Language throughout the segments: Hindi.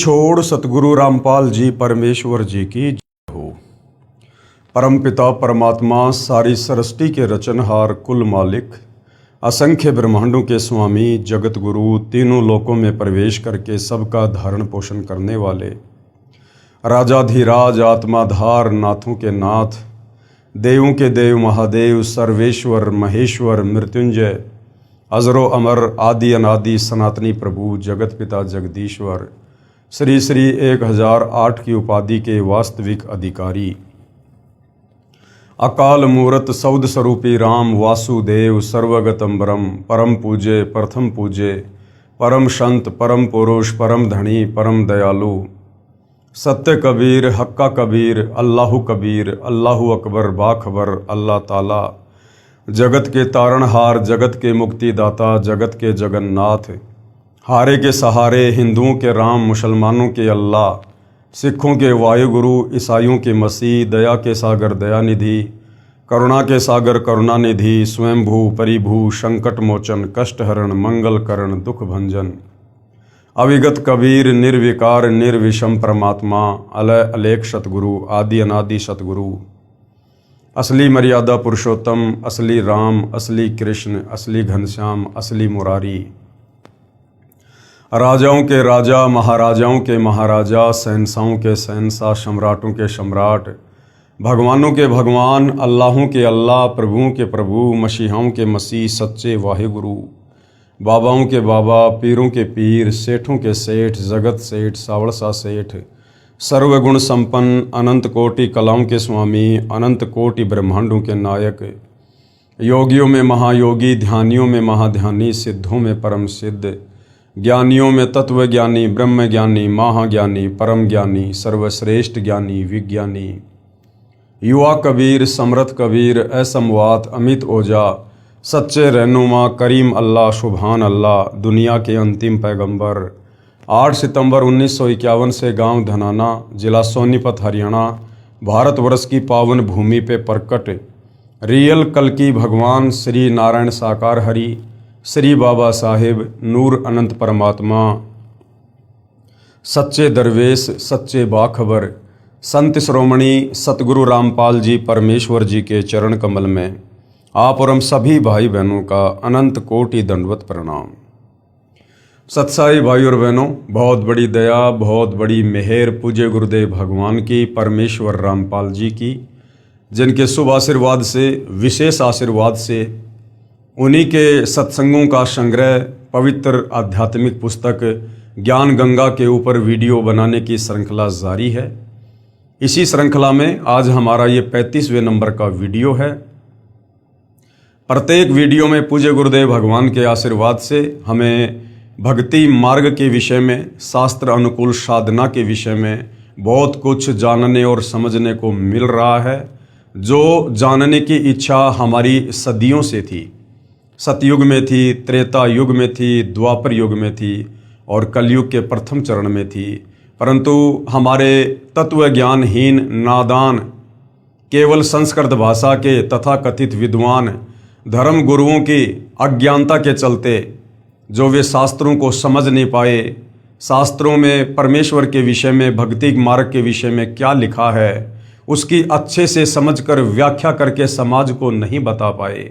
छोड़ सतगुरु रामपाल जी परमेश्वर जी की जय हो। परमपिता परमात्मा सारी सृष्टि के रचनहार कुल मालिक असंख्य ब्रह्मांडों के स्वामी जगत गुरु तीनों लोकों में प्रवेश करके सबका धारण पोषण करने वाले राजाधिराज आत्माधार नाथों के नाथ देवों के देव महादेव सर्वेश्वर महेश्वर मृत्युंजय अजरो अमर आदि अनादि सनातनी प्रभु जगत पिता जगदीश्वर श्री श्री 1008 की उपाधि के वास्तविक अधिकारी अकाल मूरत सौद स्वरूपी राम वासुदेव सर्वगतम ब्रह्म परम पूज्य प्रथम पूज्य परम संत परम पुरुष परम धनी परम दयालु सत्य कबीर हक्का कबीर अल्लाहु कबीर अल्लाहु अकबर बाखबर अल्लाह ताला जगत के तारणहार जगत के मुक्तिदाता जगत के जगन्नाथ हारे के सहारे हिंदुओं के राम मुसलमानों के अल्लाह सिखों के वायुगुरु ईसाइयों के मसीह दया के सागर दयानिधि करुणा के सागर करुणानिधि स्वयंभू परिभू संकट मोचन कष्टहरण मंगलकरण दुख भंजन अविगत कबीर निर्विकार निर्विषम परमात्मा अलय अलेख सतगुरु आदि अनादि सतगुरु असली मर्यादा पुरुषोत्तम असली राम असली कृष्ण असली घनश्याम असली मुरारी राजाओं के राजा महाराजाओं के महाराजा शहंशाहों के शहंशाह सम्राटों के सम्राट भगवानों के भगवान अल्लाहों के अल्लाह प्रभुओं के प्रभु मसीहाओं के मसीह सच्चे वाहिगुरु बाबाओं के बाबा पीरों के पीर सेठों के सेठ जगत सेठ सावड़सा सेठ सर्वगुण संपन्न अनंत कोटि कलाओं के स्वामी अनंत कोटि ब्रह्मांडों के नायक योगियों में महायोगी ध्यानियों में महाध्यानी सिद्धों में परम सिद्ध ज्ञानियों में तत्व ज्ञानी ब्रह्म ज्ञानी महाज्ञानी परम ज्ञानी सर्वश्रेष्ठ ज्ञानी विज्ञानी युवा कबीर समर्थ कबीर असमवात अमित ओझा सच्चे रहनुमा करीम अल्लाह सुभान अल्लाह दुनिया के अंतिम पैगंबर 8 सितंबर 1951 से गांव धनाना जिला सोनीपत हरियाणा भारतवर्ष की पावन भूमि पे प्रकट रियल कल्कि भगवान श्री नारायण साकार हरि श्री बाबा साहेब नूर अनंत परमात्मा सच्चे दरवेश सच्चे बाखबर संत श्रोमणी सतगुरु रामपाल जी परमेश्वर जी के चरण कमल में आप और हम सभी भाई बहनों का अनंत कोटि दंडवत प्रणाम। सत्साई भाई और बहनों, बहुत बड़ी दया बहुत बड़ी मेहर पूज्य गुरुदेव भगवान की परमेश्वर रामपाल जी की, जिनके शुभ आशीर्वाद से विशेष आशीर्वाद से उन्हीं के सत्संगों का संग्रह पवित्र आध्यात्मिक पुस्तक ज्ञान गंगा के ऊपर वीडियो बनाने की श्रृंखला जारी है। इसी श्रृंखला में आज हमारा ये 35वें नंबर का वीडियो है। प्रत्येक वीडियो में पूज्य गुरुदेव भगवान के आशीर्वाद से हमें भक्ति मार्ग के विषय में शास्त्र अनुकूल साधना के विषय में बहुत कुछ जानने और समझने को मिल रहा है, जो जानने की इच्छा हमारी सदियों से थी। सतयुग में थी, त्रेता युग में थी, द्वापर युग में थी और कलयुग के प्रथम चरण में थी, परंतु हमारे तत्व ज्ञानहीन नादान केवल संस्कृत भाषा के तथाकथित विद्वान धर्म गुरुओं की अज्ञानता के चलते जो वे शास्त्रों को समझ नहीं पाए, शास्त्रों में परमेश्वर के विषय में भक्ति मार्ग के विषय में क्या लिखा है उसकी अच्छे से समझकर व्याख्या करके समाज को नहीं बता पाए,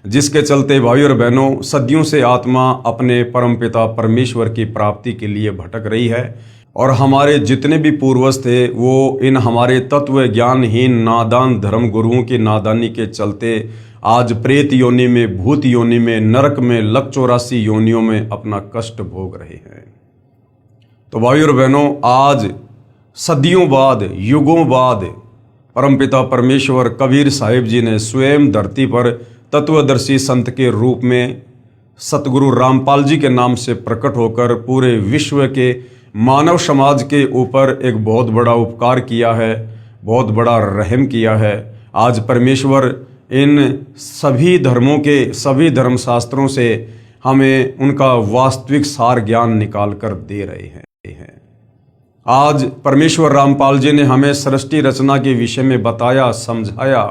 जिसके चलते भाई और बहनों सदियों से आत्मा अपने परमपिता परमेश्वर की प्राप्ति के लिए भटक रही है। और हमारे जितने भी पूर्वज थे वो इन हमारे तत्व ज्ञानहीन नादान धर्म गुरुओं की नादानी के चलते आज प्रेत योनि में, भूत योनि में, नरक में, लक 84 योनियों में अपना कष्ट भोग रहे हैं। तो भाई और बहनों, आज सदियों बाद युगों बाद परमपिता परमेश्वर कबीर साहिब जी ने स्वयं धरती पर तत्वदर्शी संत के रूप में सतगुरु रामपाल जी के नाम से प्रकट होकर पूरे विश्व के मानव समाज के ऊपर एक बहुत बड़ा उपकार किया है, बहुत बड़ा रहम किया है। आज परमेश्वर इन सभी धर्मों के सभी धर्मशास्त्रों से हमें उनका वास्तविक सार ज्ञान निकाल कर दे रहे हैं। आज परमेश्वर रामपाल जी ने हमें सृष्टि रचना के विषय में बताया, समझाया।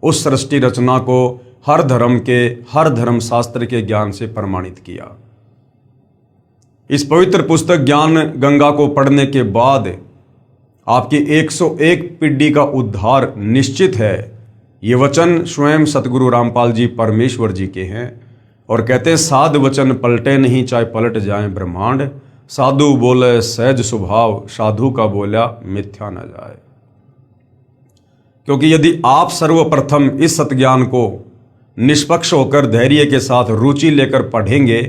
उस सृष्टि रचना को हर धर्म के हर धर्म शास्त्र के ज्ञान से प्रमाणित किया। इस पवित्र पुस्तक ज्ञान गंगा को पढ़ने के बाद आपकी 101 पीढ़ी का उद्धार निश्चित है। ये वचन स्वयं सतगुरु रामपाल जी परमेश्वर जी के हैं और कहते हैं, साध वचन पलटे नहीं, चाहे पलट जाए ब्रह्मांड। साधु बोले सहज स्वभाव, साधु का बोला मिथ्या न जाए। क्योंकि यदि आप सर्वप्रथम इस सतज्ञान को निष्पक्ष होकर धैर्य के साथ रुचि लेकर पढ़ेंगे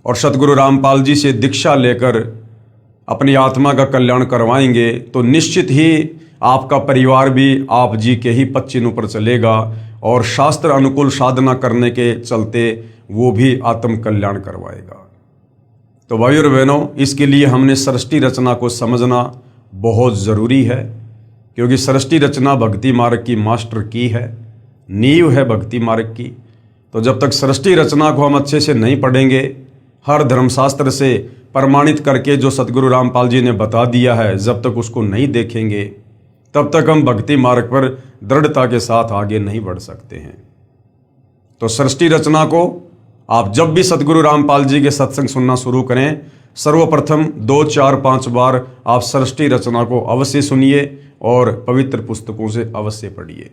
और सतगुरु रामपाल जी से दीक्षा लेकर अपनी आत्मा का कल्याण करवाएंगे, तो निश्चित ही आपका परिवार भी आप जी के ही पद चिन्ह पर चलेगा और शास्त्र अनुकूल साधना करने के चलते वो भी आत्म कल्याण करवाएगा। तो भाइयों और बहनों, इसके लिए हमने सृष्टि रचना को समझना बहुत ज़रूरी है, क्योंकि सृष्टि रचना भक्ति मार्ग की मास्टर की है, नींव है भक्ति मार्ग की। तो जब तक सृष्टि रचना को हम अच्छे से नहीं पढ़ेंगे, हर धर्मशास्त्र से प्रमाणित करके जो सतगुरु रामपाल जी ने बता दिया है, जब तक उसको नहीं देखेंगे तब तक हम भक्ति मार्ग पर दृढ़ता के साथ आगे नहीं बढ़ सकते हैं। तो सृष्टि रचना को आप जब भी सतगुरु रामपाल जी के सत्संग सुनना शुरू करें, सर्वप्रथम 2, 4, 5 बार आप सृष्टि रचना को अवश्य सुनिए और पवित्र पुस्तकों से अवश्य पढ़िए।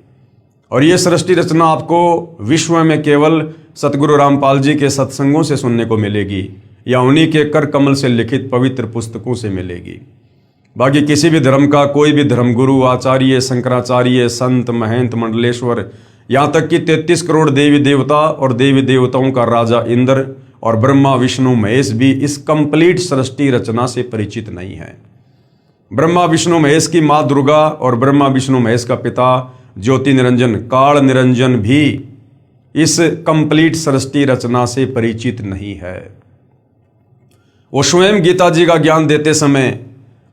और ये सृष्टि रचना आपको विश्व में केवल सतगुरु रामपाल जी के सत्संगों से सुनने को मिलेगी या उन्हीं के कर कमल से लिखित पवित्र पुस्तकों से मिलेगी। बाकी किसी भी धर्म का कोई भी धर्मगुरु, आचार्य, शंकराचार्य, संत, महंत, मंडलेश्वर, यहाँ तक कि 33 करोड़ देवी देवता और देवी देवताओं का राजा इंद्र और ब्रह्मा विष्णु महेश भी इस कंप्लीट सृष्टि रचना से परिचित नहीं है। ब्रह्मा विष्णु महेश की माँ दुर्गा और ब्रह्मा विष्णु महेश का पिता ज्योति निरंजन काल निरंजन भी इस कंप्लीट सृष्टि रचना से परिचित नहीं है। वो स्वयं गीता जी का ज्ञान देते समय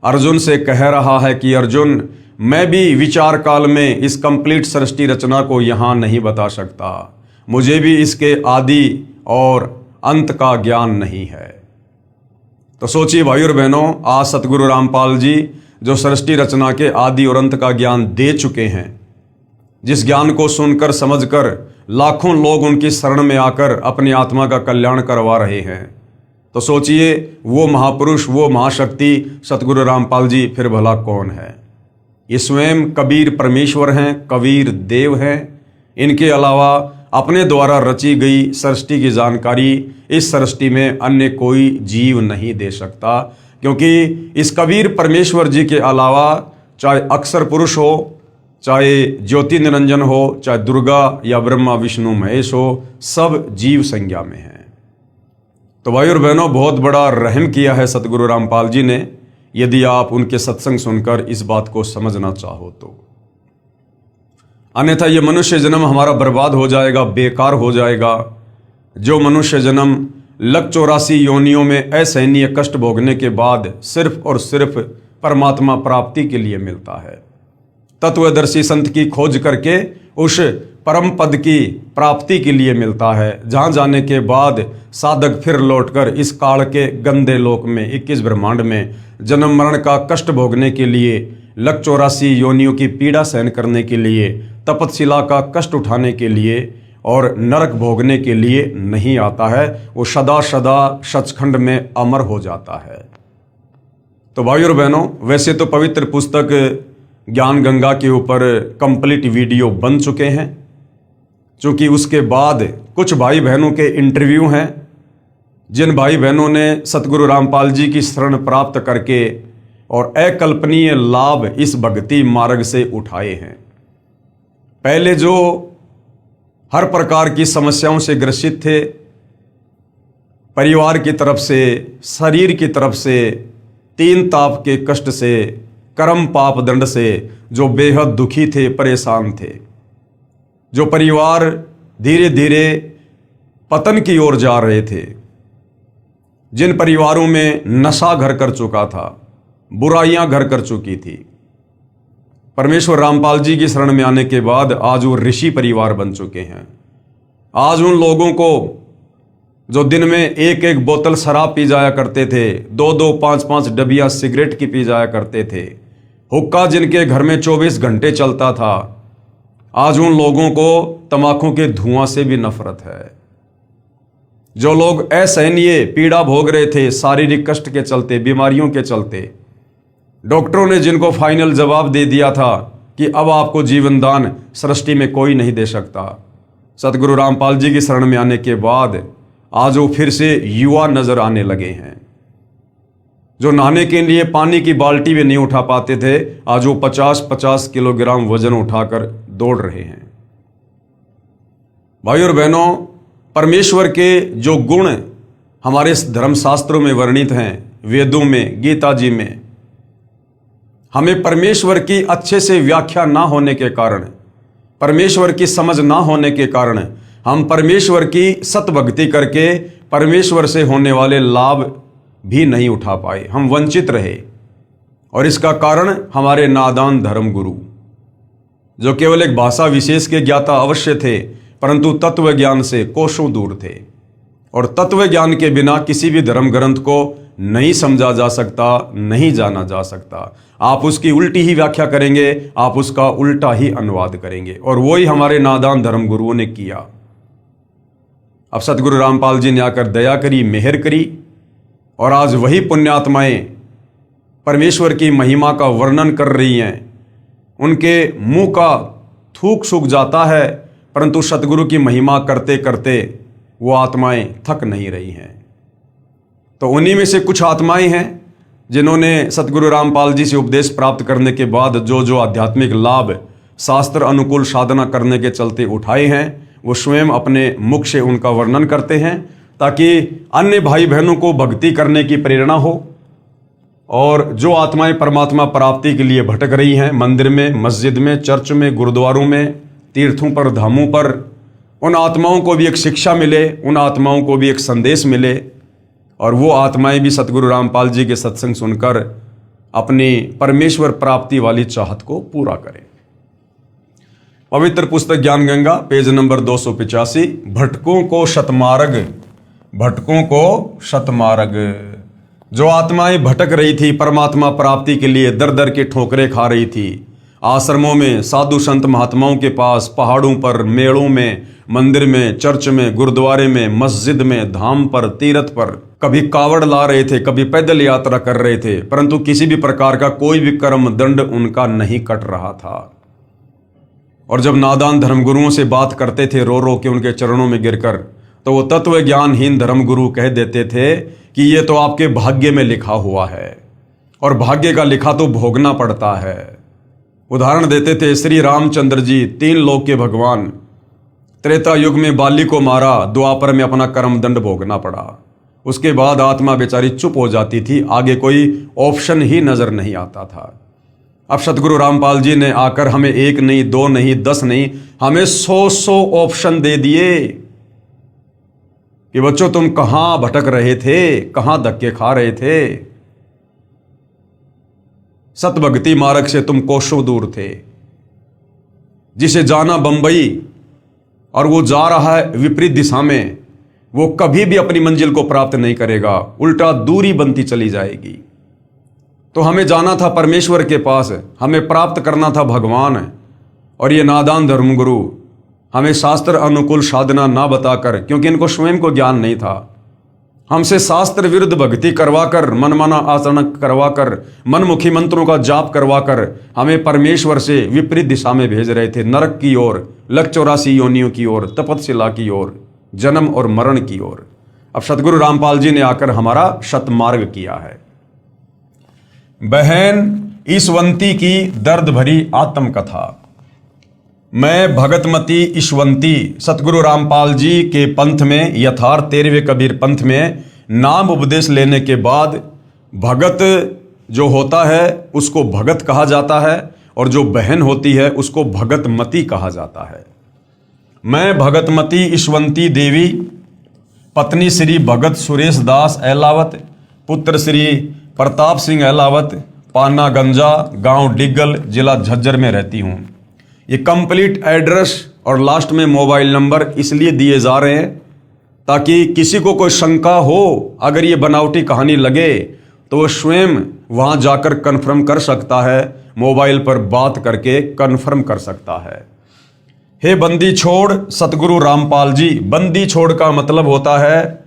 अर्जुन से कह रहा है कि अर्जुन, मैं भी विचार काल में इस कंप्लीट सृष्टि रचना को यहाँ नहीं बता सकता, मुझे भी इसके आदि और अंत का ज्ञान नहीं है। तो सोचिए भाइयों और बहनों, आज सतगुरु रामपाल जी जो सृष्टि रचना के आदि और अंत का ज्ञान दे चुके हैं, जिस ज्ञान को सुनकर समझकर लाखों लोग उनकी शरण में आकर अपनी आत्मा का कल्याण करवा रहे हैं, तो सोचिए वो महापुरुष, वो महाशक्ति सतगुरु रामपाल जी फिर भला कौन है। ये स्वयं कबीर परमेश्वर हैं, कबीर देव हैं। इनके अलावा अपने द्वारा रची गई सृष्टि की जानकारी इस सृष्टि में अन्य कोई जीव नहीं दे सकता, क्योंकि इस कबीर परमेश्वर जी के अलावा चाहे अक्षर पुरुष हो, चाहे ज्योति निरंजन हो, चाहे दुर्गा या ब्रह्मा विष्णु महेश हो, सब जीव संज्ञा में हैं। तो भाइयों और बहनों, बहुत बड़ा रहम किया है सतगुरु रामपाल जी ने, यदि आप उनके सत्संग सुनकर इस बात को समझना चाहो तो। अन्यथा ये मनुष्य जन्म हमारा बर्बाद हो जाएगा, बेकार हो जाएगा। जो मनुष्य जन्म 184 योनियों में असहनीय कष्ट भोगने के बाद सिर्फ और सिर्फ परमात्मा प्राप्ति के लिए मिलता है, तत्वदर्शी संत की खोज करके उस परम पद की प्राप्ति के लिए मिलता है, जहाँ जाने के बाद साधक फिर लौटकर इस काल के गंदे लोक में 21 ब्रह्मांड में जन्म मरण का कष्ट भोगने के लिए, 184 योनियों की पीड़ा सहन करने के लिए, तपतशिला का कष्ट उठाने के लिए और नरक भोगने के लिए नहीं आता है। वो सदा सदा सचखंड में अमर हो जाता है। तो भाइयों और बहनों, वैसे तो पवित्र पुस्तक ज्ञान गंगा के ऊपर कंप्लीट वीडियो बन चुके हैं, चूँकि उसके बाद कुछ भाई बहनों के इंटरव्यू हैं, जिन भाई बहनों ने सतगुरु रामपाल जी की शरण प्राप्त करके और अकल्पनीय लाभ इस भक्ति मार्ग से उठाए हैं। पहले जो हर प्रकार की समस्याओं से ग्रसित थे, परिवार की तरफ से, शरीर की तरफ से, 3 ताप के कष्ट से, कर्म पाप दंड से जो बेहद दुखी थे, परेशान थे, जो परिवार धीरे धीरे पतन की ओर जा रहे थे, जिन परिवारों में नशा घर कर चुका था, बुराइयां घर कर चुकी थी, परमेश्वर रामपाल जी की शरण में आने के बाद आज वो ऋषि परिवार बन चुके हैं। आज उन लोगों को जो दिन में 1-1 बोतल शराब पी जाया करते थे, 2-2, 5-5 डबिया सिगरेट की पी जाया करते थे, हुक्का जिनके घर में 24 घंटे चलता था, आज उन लोगों को तंबाकू के धुआं से भी नफरत है। जो लोग असहनीय पीड़ा भोग रहे थे शारीरिक कष्ट के चलते, बीमारियों के चलते, डॉक्टरों ने जिनको फाइनल जवाब दे दिया था कि अब आपको जीवन दान सृष्टि में कोई नहीं दे सकता, सतगुरु रामपाल जी की शरण में आने के बाद आज वो फिर से युवा नजर आने लगे हैं। जो नहाने के लिए पानी की बाल्टी भी नहीं उठा पाते थे, आज वो 50-50 किलोग्राम वजन उठाकर दौड़ रहे हैं। भाई और बहनों, परमेश्वर के जो गुण हमारे धर्मशास्त्रों में वर्णित हैं, वेदों में, गीता जी में, हमें परमेश्वर की अच्छे से व्याख्या ना होने के कारण, परमेश्वर की समझ ना होने के कारण हम परमेश्वर की सतभक्ति करके परमेश्वर से होने वाले लाभ भी नहीं उठा पाए, हम वंचित रहे। और इसका कारण हमारे नादान धर्म गुरु, जो केवल एक भाषा विशेष के ज्ञाता अवश्य थे, परंतु तत्व ज्ञान से कोसों दूर थे। और तत्व ज्ञान के बिना किसी भी धर्म ग्रंथ को नहीं समझा जा सकता, नहीं जाना जा सकता। आप उसकी उल्टी ही व्याख्या करेंगे, आप उसका उल्टा ही अनुवाद करेंगे, और वही हमारे नादान धर्म गुरुओं ने किया। अब सतगुरु रामपाल जी ने आकर दया करी, मेहर करी, और आज वही पुण्यात्माएं परमेश्वर की महिमा का वर्णन कर रही हैं। उनके मुंह का थूक सूख जाता है, परंतु सतगुरु की महिमा करते करते वो आत्माएं थक नहीं रही हैं। तो उन्हीं में से कुछ आत्माएं हैं जिन्होंने सतगुरु रामपाल जी से उपदेश प्राप्त करने के बाद जो जो आध्यात्मिक लाभ शास्त्र अनुकूल साधना करने के चलते उठाए हैं, वो स्वयं अपने मुख से उनका वर्णन करते हैं, ताकि अन्य भाई बहनों को भक्ति करने की प्रेरणा हो। और जो आत्माएं परमात्मा प्राप्ति के लिए भटक रही हैं, मंदिर में, मस्जिद में, चर्च में, गुरुद्वारों में, तीर्थों पर, धामों पर, उन आत्माओं को भी एक शिक्षा मिले, उन आत्माओं को भी एक संदेश मिले, और वो आत्माएं भी सतगुरु रामपाल जी के सत्संग सुनकर अपनी परमेश्वर प्राप्ति वाली चाहत को पूरा करें। पवित्र पुस्तक ज्ञान गंगा, पेज नंबर 285, भटकों को शतमार्ग, भटकों को शतमार्ग। जो आत्माएं भटक रही थी, परमात्मा प्राप्ति के लिए दर दर के ठोकरें खा रही थी, आश्रमों में, साधु संत महात्माओं के पास, पहाड़ों पर, मेड़ों में, मंदिर में, चर्च में, गुरुद्वारे में, मस्जिद में, धाम पर, तीर्थ पर, कभी कावड़ ला रहे थे, कभी पैदल यात्रा कर रहे थे, परंतु किसी भी प्रकार का कोई भी कर्म दंड उनका नहीं कट रहा था। और जब नादान धर्मगुरुओं से बात करते थे रो रो के उनके चरणों में गिरकर, तो वो तत्व ज्ञानहीन धर्मगुरु कह देते थे कि ये तो आपके भाग्य में लिखा हुआ है, और भाग्य का लिखा तो भोगना पड़ता है। उदाहरण देते थे, श्री रामचंद्र जी 3 लोक के भगवान, त्रेता युग में बाली को मारा, द्वापर में अपना कर्म दंड भोगना पड़ा। उसके बाद आत्मा बेचारी चुप हो जाती थी, आगे कोई ऑप्शन ही नजर नहीं आता था। अब सतगुरु रामपाल जी ने आकर हमें 1 नहीं, 2 नहीं, 10 नहीं, हमें 100 ऑप्शन दे दिए कि बच्चों तुम कहां भटक रहे थे, कहां धक्के खा रहे थे। सतभक्ति मार्ग से तुम कोसों दूर थे। जिसे जाना बंबई और वो जा रहा है विपरीत दिशा में, वो कभी भी अपनी मंजिल को प्राप्त नहीं करेगा, उल्टा दूरी बनती चली जाएगी। तो हमें जाना था परमेश्वर के पास, हमें प्राप्त करना था भगवान। और ये नादान धर्मगुरु हमें शास्त्र अनुकूल साधना ना बताकर, क्योंकि इनको स्वयं को ज्ञान नहीं था, हमसे शास्त्र विरुद्ध भक्ति करवाकर, मनमाना आचरण करवाकर, मनमुखी मंत्रों का जाप करवाकर हमें परमेश्वर से विपरीत दिशा में भेज रहे थे, नरक की ओर, 184 योनियों की ओर, तपतशिला की ओर, जन्म और मरण की ओर। अब सतगुरु रामपाल जी ने आकर हमारा शतमार्ग किया है। बहन ईशवंती की दर्द भरी आत्मकथा। मैं भगतमती ईशवंती सतगुरु रामपाल जी के पंथ में, यथार्थ 13वें कबीर पंथ में नाम उपदेश लेने के बाद भगत जो होता है उसको भगत कहा जाता है, और जो बहन होती है उसको भगतमती कहा जाता है। मैं भगतमती ईशवंती देवी, पत्नी श्री भगत सुरेश दास अहलावत, पुत्र श्री प्रताप सिंह अहलावत, पाना गंजा, गांव डिग्गल, जिला झज्जर में रहती हूँ। ये कंप्लीट एड्रेस और लास्ट में मोबाइल नंबर इसलिए दिए जा रहे हैं ताकि किसी को कोई शंका हो, अगर ये बनावटी कहानी लगे तो वो स्वयं वहाँ जाकर कन्फर्म कर सकता है, मोबाइल पर बात करके कन्फर्म कर सकता है। हे बंदी छोड़ सतगुरु रामपाल जी। बंदी छोड़ का मतलब होता है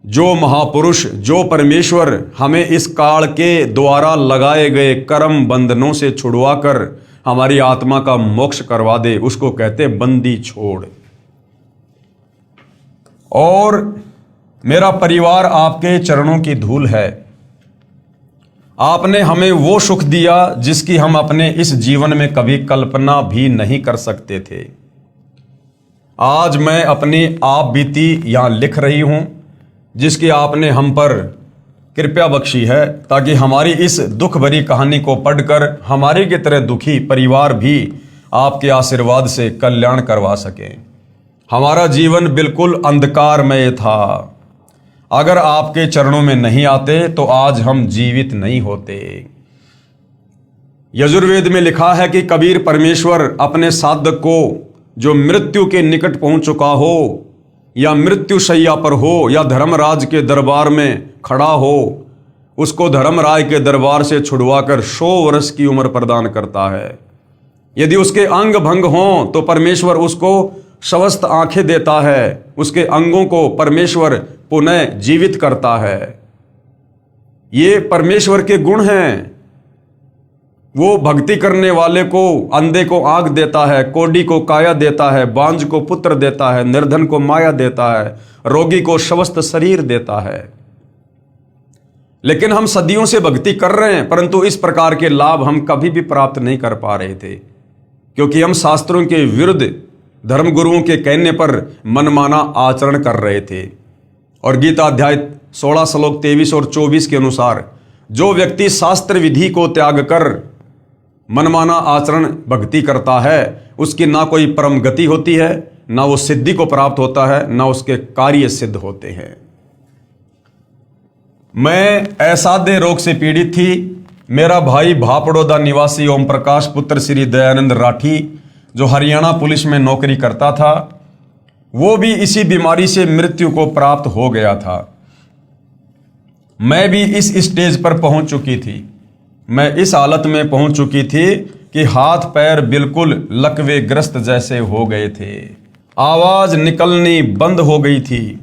जो महापुरुष, जो परमेश्वर हमें इस काल के द्वारा लगाए गए कर्म बंधनों से छुड़वाकर हमारी आत्मा का मोक्ष करवा दे, उसको कहते बंदी छोड़। और मेरा परिवार आपके चरणों की धूल है। आपने हमें वो सुख दिया जिसकी हम अपने इस जीवन में कभी कल्पना भी नहीं कर सकते थे। आज मैं अपनी आप बीती यहां लिख रही हूं, जिसकी आपने हम पर कृपया बख्शी है, ताकि हमारी इस दुख भरी कहानी को पढ़कर हमारे की तरह दुखी परिवार भी आपके आशीर्वाद से कल्याण करवा सकें। हमारा जीवन बिल्कुल अंधकारमय था। अगर आपके चरणों में नहीं आते तो आज हम जीवित नहीं होते। यजुर्वेद में लिखा है कि कबीर परमेश्वर अपने साधक को जो मृत्यु के निकट पहुंच चुका हो, या मृत्यु शैया पर हो, या धर्मराज के दरबार में खड़ा हो, उसको धर्मराज के दरबार से छुड़वाकर 100 वर्ष की उम्र प्रदान करता है। यदि उसके अंग भंग हों तो परमेश्वर उसको स्वस्थ आंखें देता है, उसके अंगों को परमेश्वर पुनः जीवित करता है। ये परमेश्वर के गुण हैं। वो भक्ति करने वाले को, अंधे को आंख देता है, कोढ़ी को काया देता है, बांझ को पुत्र देता है, निर्धन को माया देता है, रोगी को स्वस्थ शरीर देता है। लेकिन हम सदियों से भक्ति कर रहे हैं, परंतु इस प्रकार के लाभ हम कभी भी प्राप्त नहीं कर पा रहे थे, क्योंकि हम शास्त्रों के विरुद्ध धर्मगुरुओं के कहने पर मनमाना आचरण कर रहे थे। और गीता अध्याय 16 श्लोक 23 और 24 के अनुसार जो व्यक्ति शास्त्र विधि को त्याग कर मनमाना आचरण भक्ति करता है, उसकी ना कोई परम गति होती है, ना वो सिद्धि को प्राप्त होता है, ना उसके कार्य सिद्ध होते हैं। मैं असाध्य रोग से पीड़ित थी। मेरा भाई भापड़ोदा निवासी ओम प्रकाश पुत्र श्री दयानंद राठी, जो हरियाणा पुलिस में नौकरी करता था, वो भी इसी बीमारी से मृत्यु को प्राप्त हो गया था। मैं भी इस स्टेज पर पहुंच चुकी थी। मैं इस हालत में पहुंच चुकी थी कि हाथ पैर बिल्कुल लकवे ग्रस्त जैसे हो गए थे। आवाज निकलनी बंद हो गई थी।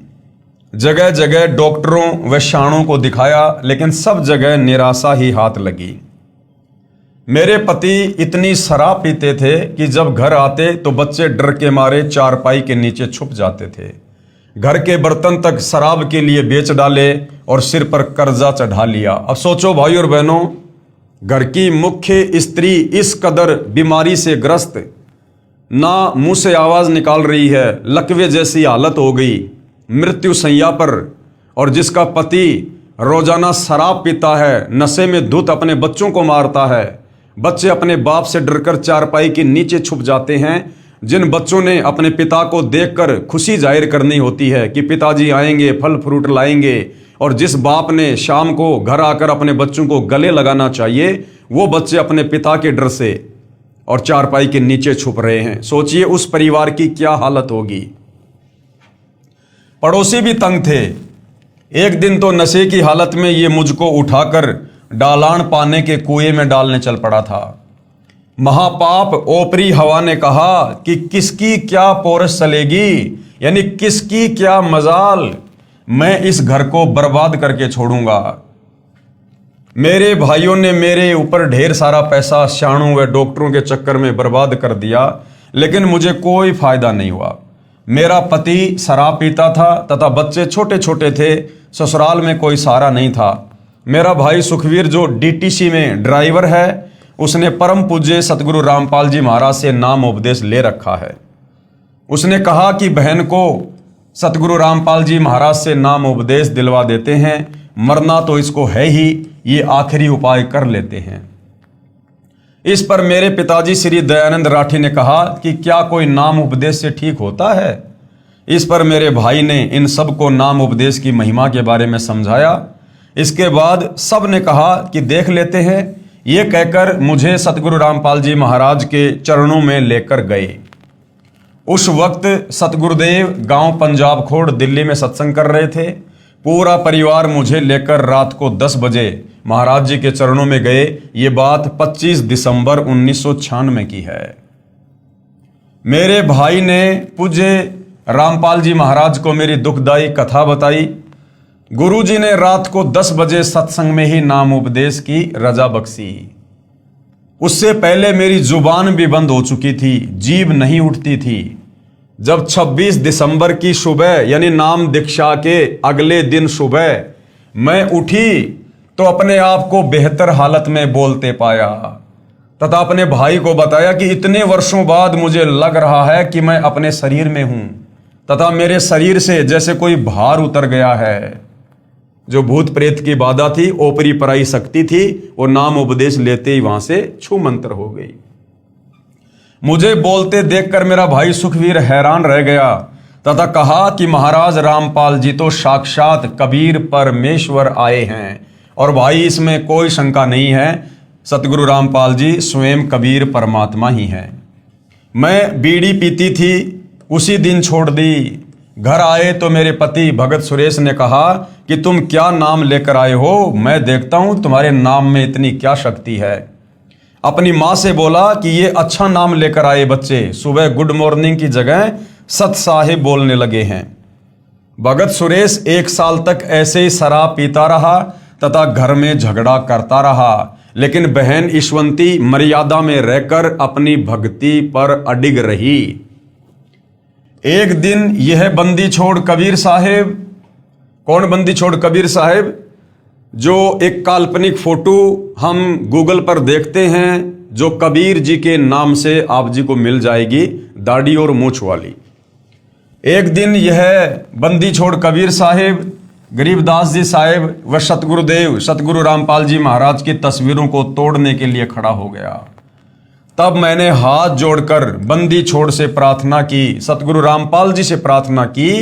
जगह जगह डॉक्टरों व शाणों को दिखाया, लेकिन सब जगह निराशा ही हाथ लगी। मेरे पति इतनी शराब पीते थे कि जब घर आते तो बच्चे डर के मारे चारपाई के नीचे छुप जाते थे। घर के बर्तन तक शराब के लिए बेच डाले और सिर पर कर्जा चढ़ा लिया। अब सोचो भाई और बहनों, घर की मुख्य स्त्री इस कदर बीमारी से ग्रस्त, ना मुंह से आवाज निकाल रही है, लकवे जैसी हालत हो गई, मृत्यु शैया पर, और जिसका पति रोजाना शराब पीता है, नशे में धुत अपने बच्चों को मारता है। बच्चे अपने बाप से डरकर चारपाई के नीचे छुप जाते हैं। जिन बच्चों ने अपने पिता को देखकर खुशी जाहिर करनी होती है कि पिताजी आएंगे, फल फ्रूट लाएंगे, और जिस बाप ने शाम को घर आकर अपने बच्चों को गले लगाना चाहिए, वो बच्चे अपने पिता के डर से और चारपाई के नीचे छुप रहे हैं। सोचिए उस परिवार की क्या हालत होगी। पड़ोसी भी तंग थे। एक दिन तो नशे की हालत में ये मुझको उठाकर डालान पाने के कुएं में डालने चल पड़ा था। महापाप ओपरी हवा ने कहा कि किसकी क्या पोरस चलेगी, यानी किसकी क्या मजाल, मैं इस घर को बर्बाद करके छोड़ूंगा। मेरे भाइयों ने मेरे ऊपर ढेर सारा पैसा शाणों व डॉक्टरों के चक्कर में बर्बाद कर दिया, लेकिन मुझे कोई फायदा नहीं हुआ। मेरा पति शराब पीता था तथा बच्चे छोटे छोटे थे। ससुराल में कोई सहारा नहीं था। मेरा भाई सुखवीर, जो डीटीसी में ड्राइवर है, उसने परम पूज्य सतगुरु रामपाल जी महाराज से नाम उपदेश ले रखा है। उसने कहा कि बहन को सतगुरु रामपाल जी महाराज से नाम उपदेश दिलवा देते हैं, मरना तो इसको है ही, ये आखिरी उपाय कर लेते हैं। इस पर मेरे पिताजी श्री दयानंद राठी ने कहा कि क्या कोई नाम उपदेश से ठीक होता है। इस पर मेरे भाई ने इन सब को नाम उपदेश की महिमा के बारे में समझाया। इसके बाद सब ने कहा कि देख लेते हैं। ये कहकर मुझे सतगुरु रामपाल जी महाराज के चरणों में लेकर गए। उस वक्त सतगुरुदेव गांव पंजाब खोड़ दिल्ली में सत्संग कर रहे थे। पूरा परिवार मुझे लेकर रात को 10 बजे महाराज जी के चरणों में गए। ये बात 25 दिसंबर 1996 की है। मेरे भाई ने पूज्य रामपाल जी महाराज को मेरी दुखदाई कथा बताई। गुरुजी ने रात को 10 बजे सत्संग में ही नाम उपदेश की रजा बख्शी। उससे पहले मेरी जुबान भी बंद हो चुकी थी, जीभ नहीं उठती थी। जब 26 दिसंबर की सुबह यानी नाम दीक्षा के अगले दिन सुबह मैं उठी तो अपने आप को बेहतर हालत में बोलते पाया तथा अपने भाई को बताया कि इतने वर्षों बाद मुझे लग रहा है कि मैं अपने शरीर में हूं तथा मेरे शरीर से जैसे कोई भार उतर गया है। जो भूत प्रेत की बाधा थी, ओपरी पराई शक्ति थी, वो नाम उपदेश लेते ही वहां से छू मंतर हो गई। मुझे बोलते देखकर मेरा भाई सुखवीर हैरान रह गया तथा कहा कि महाराज रामपाल जी तो साक्षात कबीर परमेश्वर आए हैं। और भाई इसमें कोई शंका नहीं है, सतगुरु रामपाल जी स्वयं कबीर परमात्मा ही हैं। मैं बीड़ी पीती थी, उसी दिन छोड़ दी। घर आए तो मेरे पति भगत सुरेश ने कहा कि तुम क्या नाम लेकर आए हो, मैं देखता हूं तुम्हारे नाम में इतनी क्या शक्ति है। अपनी माँ से बोला कि ये अच्छा नाम लेकर आए बच्चे, सुबह गुड मॉर्निंग की जगह सत साहिब बोलने लगे हैं। भगत सुरेश 1 साल तक ऐसे ही शराब पीता रहा तथा घर में झगड़ा करता रहा, लेकिन बहन ईश्वंती मर्यादा में रहकर अपनी भक्ति पर अडिग रही। एक दिन यह बंदी छोड़ कबीर साहेब, कौन बंदी छोड़ कबीर साहेब, जो एक काल्पनिक फोटो हम गूगल पर देखते हैं, जो कबीर जी के नाम से आप जी को मिल जाएगी, दाढ़ी और मूछ वाली। एक दिन यह बंदी छोड़ कबीर साहेब, गरीबदास जी साहेब व सतगुरुदेव सतगुरु रामपाल जी महाराज की तस्वीरों को तोड़ने के लिए खड़ा हो गया। तब मैंने हाथ जोड़कर बंदी छोड़ से प्रार्थना की, सतगुरु रामपाल जी से प्रार्थना की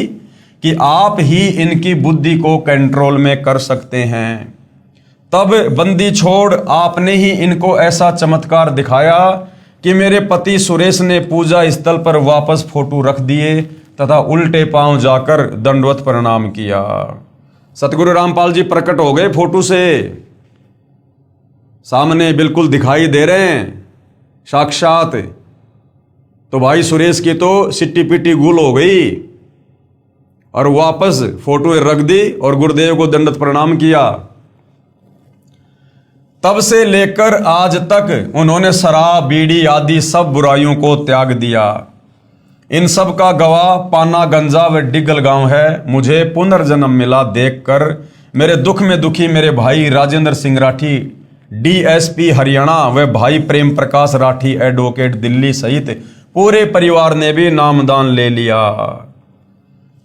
कि आप ही इनकी बुद्धि को कंट्रोल में कर सकते हैं। तब बंदी छोड़ आपने ही इनको ऐसा चमत्कार दिखाया कि मेरे पति सुरेश ने पूजा स्थल पर वापस फोटो रख दिए तथा उल्टे पांव जाकर दंडवत प्रणाम किया। सतगुरु रामपाल जी प्रकट हो गए, फोटो से सामने बिल्कुल दिखाई दे रहे हैं साक्षात। तो भाई सुरेश की तो सिट्टी पिट्टी गुल हो गई और वापस फोटो रख दी और गुरुदेव को दंडवत प्रणाम किया। तब से लेकर आज तक उन्होंने शराब बीड़ी आदि सब बुराइयों को त्याग दिया। इन सब का गवाह पाना गंजा व डिगल गांव है। मुझे पुनर्जन्म मिला देखकर मेरे दुख में दुखी मेरे भाई राजेंद्र सिंह राठी डीएसपी हरियाणा व भाई प्रेम प्रकाश राठी एडवोकेट दिल्ली सहित पूरे परिवार ने भी नामदान ले लिया।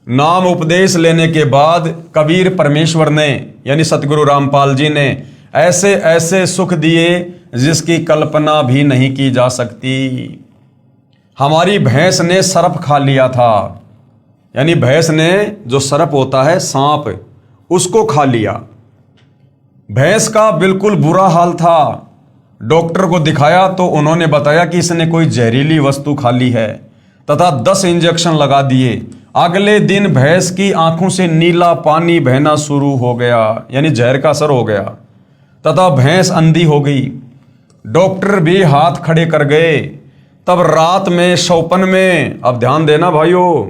नाम उपदेश लेने के बाद कबीर परमेश्वर ने यानी सतगुरु रामपाल जी ने ऐसे ऐसे सुख दिए जिसकी कल्पना भी नहीं की जा सकती। हमारी भैंस ने सर्प खा लिया था, यानी भैंस ने जो सर्प होता है सांप, उसको खा लिया। भैंस का बिल्कुल बुरा हाल था। डॉक्टर को दिखाया तो उन्होंने बताया कि इसने कोई जहरीली वस्तु खा ली है तथा 10 इंजेक्शन लगा दिए। अगले दिन भैंस की आंखों से नीला पानी बहना शुरू हो गया, यानी जहर का असर हो गया तथा भैंस अंधी हो गई। डॉक्टर भी हाथ खड़े कर गए। तब रात में शौपन में, अब ध्यान देना भाइयों,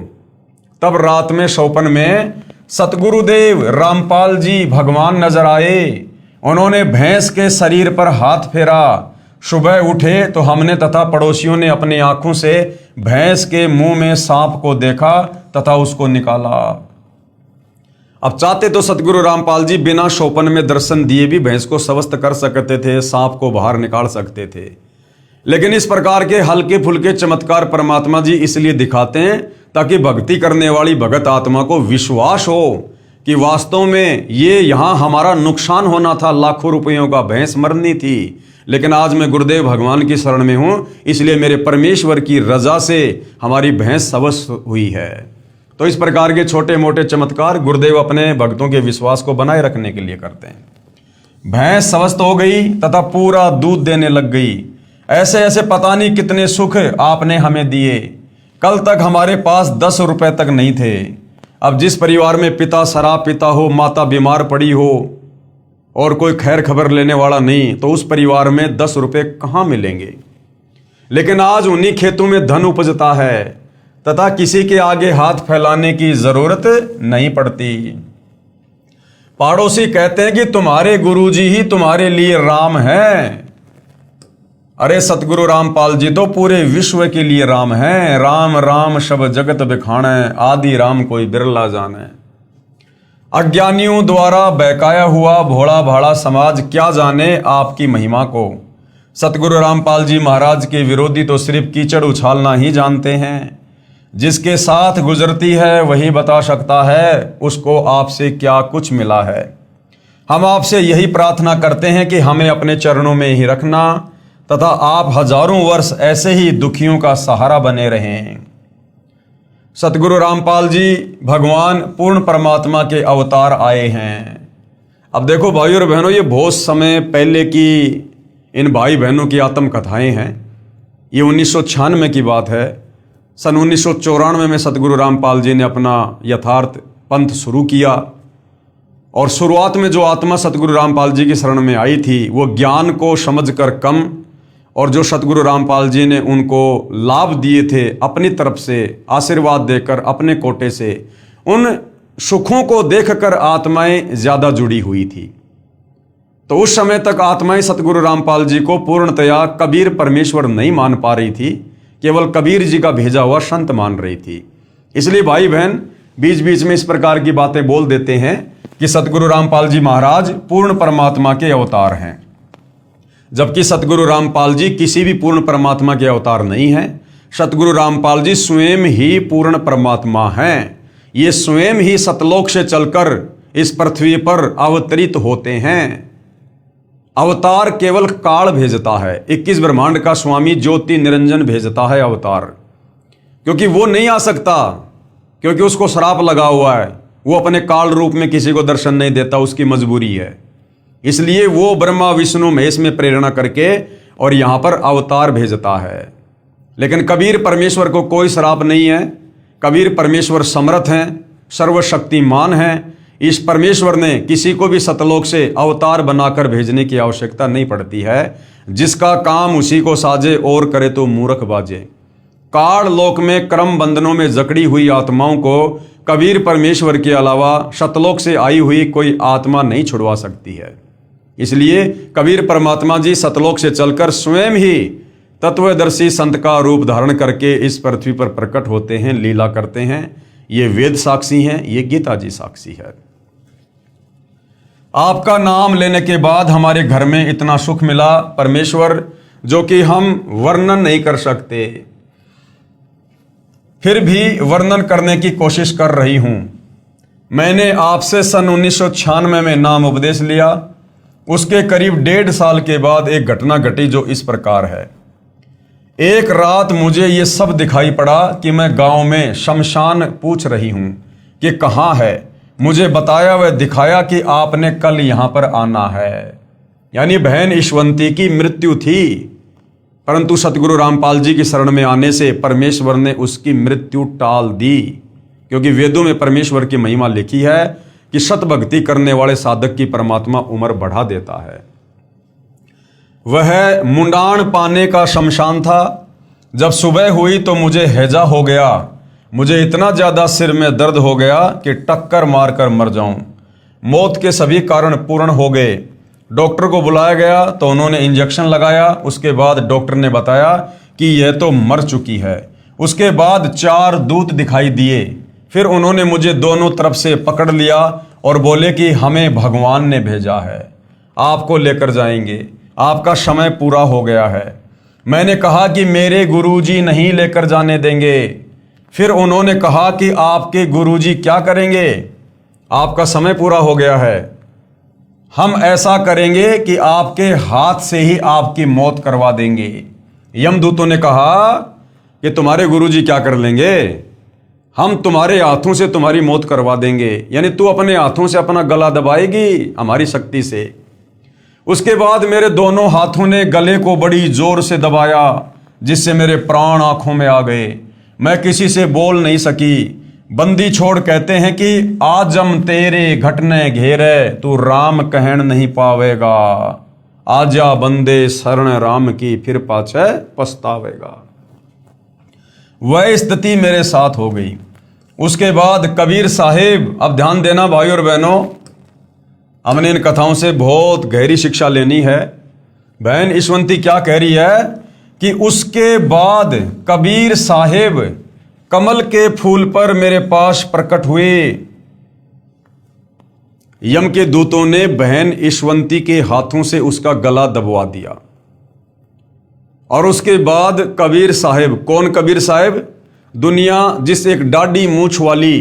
तब रात में शौपन में सतगुरुदेव रामपाल जी भगवान नजर आए। उन्होंने भैंस के शरीर पर हाथ फेरा। सुबह उठे तो हमने तथा पड़ोसियों ने अपनी आंखों से भैंस के मुंह में सांप को देखा तथा उसको निकाला। अब चाहते तो सतगुरु रामपाल जी बिना शौपन में दर्शन दिए भी भैंस को स्वस्थ कर सकते थे, सांप को बाहर निकाल सकते थे, लेकिन इस प्रकार के हल्के फुल्के चमत्कार परमात्मा जी इसलिए दिखाते हैं ताकि भक्ति करने वाली भगत आत्मा को विश्वास हो कि वास्तव में ये यहाँ हमारा नुकसान होना था, लाखों रुपयों का भैंस मरनी थी, लेकिन आज मैं गुरुदेव भगवान की शरण में हूँ, इसलिए मेरे परमेश्वर की रजा से हमारी भैंस स्वस्थ हुई है। तो इस प्रकार के छोटे मोटे चमत्कार गुरुदेव अपने भक्तों के विश्वास को बनाए रखने के लिए करते हैं। भैंस स्वस्थ हो गई तथा पूरा दूध देने लग गई। ऐसे ऐसे पता नहीं कितने सुख आपने हमें दिए। कल तक हमारे पास 10 रुपए तक नहीं थे। अब जिस परिवार में पिता शराब पीता हो, माता बीमार पड़ी हो और कोई खैर खबर लेने वाला नहीं, तो उस परिवार में 10 रुपए कहाँ मिलेंगे। लेकिन आज उन्हीं खेतों में धन उपजता है तथा किसी के आगे हाथ फैलाने की जरूरत नहीं पड़ती। पड़ोसी कहते हैं कि तुम्हारे गुरुजी ही तुम्हारे लिए राम हैं। अरे सतगुरु रामपाल जी तो पूरे विश्व के लिए राम हैं। राम राम शब जगत बिखाणे, आदि राम कोई बिरला जाने। अज्ञानियों द्वारा बहकाया हुआ भोला भाला समाज क्या जाने आपकी महिमा को। सतगुरु रामपाल जी महाराज के विरोधी तो सिर्फ कीचड़ उछालना ही जानते हैं। जिसके साथ गुजरती है वही बता सकता है उसको आपसे क्या कुछ मिला है। हम आपसे यही प्रार्थना करते हैं कि हमें अपने चरणों में ही रखना तथा आप हजारों वर्ष ऐसे ही दुखियों का सहारा बने रहें। सतगुरु रामपाल जी भगवान पूर्ण परमात्मा के अवतार आए हैं। अब देखो भाई और बहनों, ये बहुत समय पहले की इन भाई बहनों की आत्मकथाएं हैं। ये 1996 की बात है। सन 1994 में सतगुरु रामपाल जी ने अपना यथार्थ पंथ शुरू किया और शुरुआत में जो आत्मा सतगुरु रामपाल जी की शरण में आई थी वो ज्ञान को समझकर कम, और जो सतगुरु रामपाल जी ने उनको लाभ दिए थे अपनी तरफ से आशीर्वाद देकर अपने कोटे से, उन सुखों को देखकर आत्माएं ज़्यादा जुड़ी हुई थी। तो उस समय तक आत्माएं सतगुरु रामपाल जी को पूर्णतया कबीर परमेश्वर नहीं मान पा रही थी, केवल कबीर जी का भेजा हुआ संत मान रही थी। इसलिए भाई बहन बीच बीच में इस प्रकार की बातें बोल देते हैं कि सतगुरु रामपाल जी महाराज पूर्ण परमात्मा के अवतार हैं, जबकि सतगुरु रामपाल जी किसी भी पूर्ण परमात्मा के अवतार नहीं हैं। सतगुरु रामपाल जी स्वयं ही पूर्ण परमात्मा हैं। ये स्वयं ही सतलोक से चलकर इस पृथ्वी पर अवतरित होते हैं। अवतार केवल काल भेजता है। 21 ब्रह्मांड का स्वामी ज्योति निरंजन भेजता है अवतार, क्योंकि वो नहीं आ सकता, क्योंकि उसको श्राप लगा हुआ है। वो अपने काल रूप में किसी को दर्शन नहीं देता, उसकी मजबूरी है। इसलिए वो ब्रह्मा विष्णु महेश में प्रेरणा करके और यहां पर अवतार भेजता है। लेकिन कबीर परमेश्वर को कोई श्राप नहीं है। कबीर परमेश्वर समर्थ हैं, सर्वशक्तिमान हैं। इस परमेश्वर ने किसी को भी सतलोक से अवतार बनाकर भेजने की आवश्यकता नहीं पड़ती है। जिसका काम उसी को साजे और करे तो मूर्ख बाजे। काल लोक में क्रम बंधनों में जकड़ी हुई आत्माओं को कबीर परमेश्वर के अलावा सतलोक से आई हुई कोई आत्मा नहीं छुड़वा सकती है। इसलिए कबीर परमात्मा जी सतलोक से चलकर स्वयं ही तत्वदर्शी संत का रूप धारण करके इस पृथ्वी पर प्रकट होते हैं, लीला करते हैं। ये वेद साक्षी हैं, ये गीता जी साक्षी है। आपका नाम लेने के बाद हमारे घर में इतना सुख मिला परमेश्वर, जो कि हम वर्णन नहीं कर सकते। फिर भी वर्णन करने की कोशिश कर रही हूं। मैंने आपसे सन 1996 में नाम उपदेश लिया। उसके करीब 1.5 साल के बाद एक घटना घटी जो इस प्रकार है। एक रात मुझे ये सब दिखाई पड़ा कि मैं गांव में शमशान पूछ रही हूं कि कहाँ है। मुझे बताया व दिखाया कि आपने कल यहां पर आना है। यानी बहन ईश्वंती की मृत्यु थी, परंतु सतगुरु रामपाल जी की शरण में आने से परमेश्वर ने उसकी मृत्यु टाल दी। क्योंकि वेदों में परमेश्वर की महिमा लिखी है कि सत भक्ति करने वाले साधक की परमात्मा उम्र बढ़ा देता है। वह मुंडान पाने का शमशान था। जब सुबह हुई तो मुझे हैजा हो गया। मुझे इतना ज़्यादा सिर में दर्द हो गया कि टक्कर मारकर मर जाऊं। मौत के सभी कारण पूर्ण हो गए। डॉक्टर को बुलाया गया तो उन्होंने इंजेक्शन लगाया। उसके बाद डॉक्टर ने बताया कि यह तो मर चुकी है। उसके बाद 4 दूत दिखाई दिए। फिर उन्होंने मुझे दोनों तरफ से पकड़ लिया और बोले कि हमें भगवान ने भेजा है, आपको लेकर जाएंगे, आपका समय पूरा हो गया है। मैंने कहा कि मेरे गुरुजी नहीं लेकर जाने देंगे। फिर उन्होंने कहा कि आपके गुरुजी क्या करेंगे, आपका समय पूरा हो गया है। हम ऐसा करेंगे कि आपके हाथ से ही आपकी मौत करवा देंगे। यमदूतों ने कहा कि तुम्हारे गुरुजी क्या कर लेंगे, हम तुम्हारे हाथों से तुम्हारी मौत करवा देंगे। यानी तू अपने हाथों से अपना गला दबाएगी हमारी शक्ति से। उसके बाद मेरे दोनों हाथों ने गले को बड़ी जोर से दबाया, जिससे मेरे प्राण आंखों में आ गए। मैं किसी से बोल नहीं सकी। बंदी छोड़ कहते हैं कि आजम तेरे घटने घेरे, तू राम कहन नहीं पावेगा। आजा बंदे शरण राम की, फिर पाछे पछतावेगा। वह स्थिति मेरे साथ हो गई। उसके बाद कबीर साहिब, अब ध्यान देना भाई और बहनों, हमने इन कथाओं से बहुत गहरी शिक्षा लेनी है। बहन ईशवंती क्या कह रही है कि उसके बाद कबीर साहेब कमल के फूल पर मेरे पास प्रकट हुए। यम के दूतों ने बहन ईशवंती के हाथों से उसका गला दबवा दिया और उसके बाद कबीर साहेब, कौन कबीर साहेब? दुनिया जिस एक डाढ़ी मूंछ वाली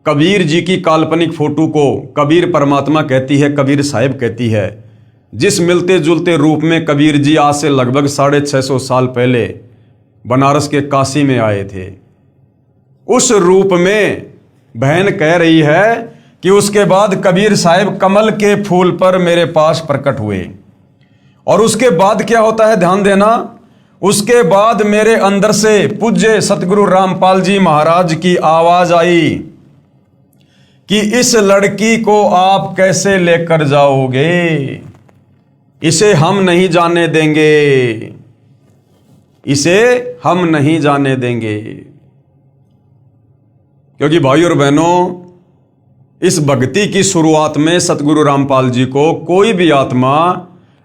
कबीर जी की काल्पनिक फोटो को कबीर परमात्मा कहती है, कबीर साहेब कहती है, जिस मिलते जुलते रूप में कबीर जी आज से लगभग 650 साल पहले बनारस के काशी में आए थे, उस रूप में बहन कह रही है कि उसके बाद कबीर साहेब कमल के फूल पर मेरे पास प्रकट हुए। और उसके बाद क्या होता है, ध्यान देना, उसके बाद मेरे अंदर से पूज्य सतगुरु रामपाल जी महाराज की आवाज आई कि इस लड़की को आप कैसे लेकर जाओगे, इसे हम नहीं जाने देंगे, इसे हम नहीं जाने देंगे। क्योंकि भाई और बहनों, इस भक्ति की शुरुआत में सतगुरु रामपाल जी को कोई भी आत्मा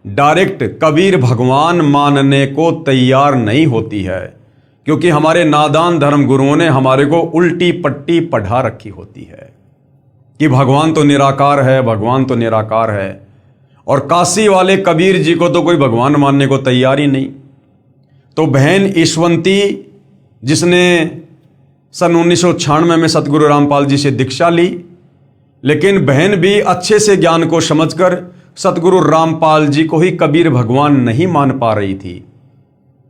डायरेक्ट कबीर भगवान मानने को तैयार नहीं होती है, क्योंकि हमारे नादान धर्म गुरुओं ने हमारे को उल्टी पट्टी पढ़ा रखी होती है कि भगवान तो निराकार है, भगवान तो निराकार है। और काशी वाले कबीर जी को तो कोई भगवान मानने को तैयार ही नहीं। तो बहन ईशवंती, जिसने सन 1996 में सतगुरु रामपाल जी से दीक्षा ली, लेकिन बहन भी अच्छे से ज्ञान को समझकर सतगुरु रामपाल जी को ही कबीर भगवान नहीं मान पा रही थी।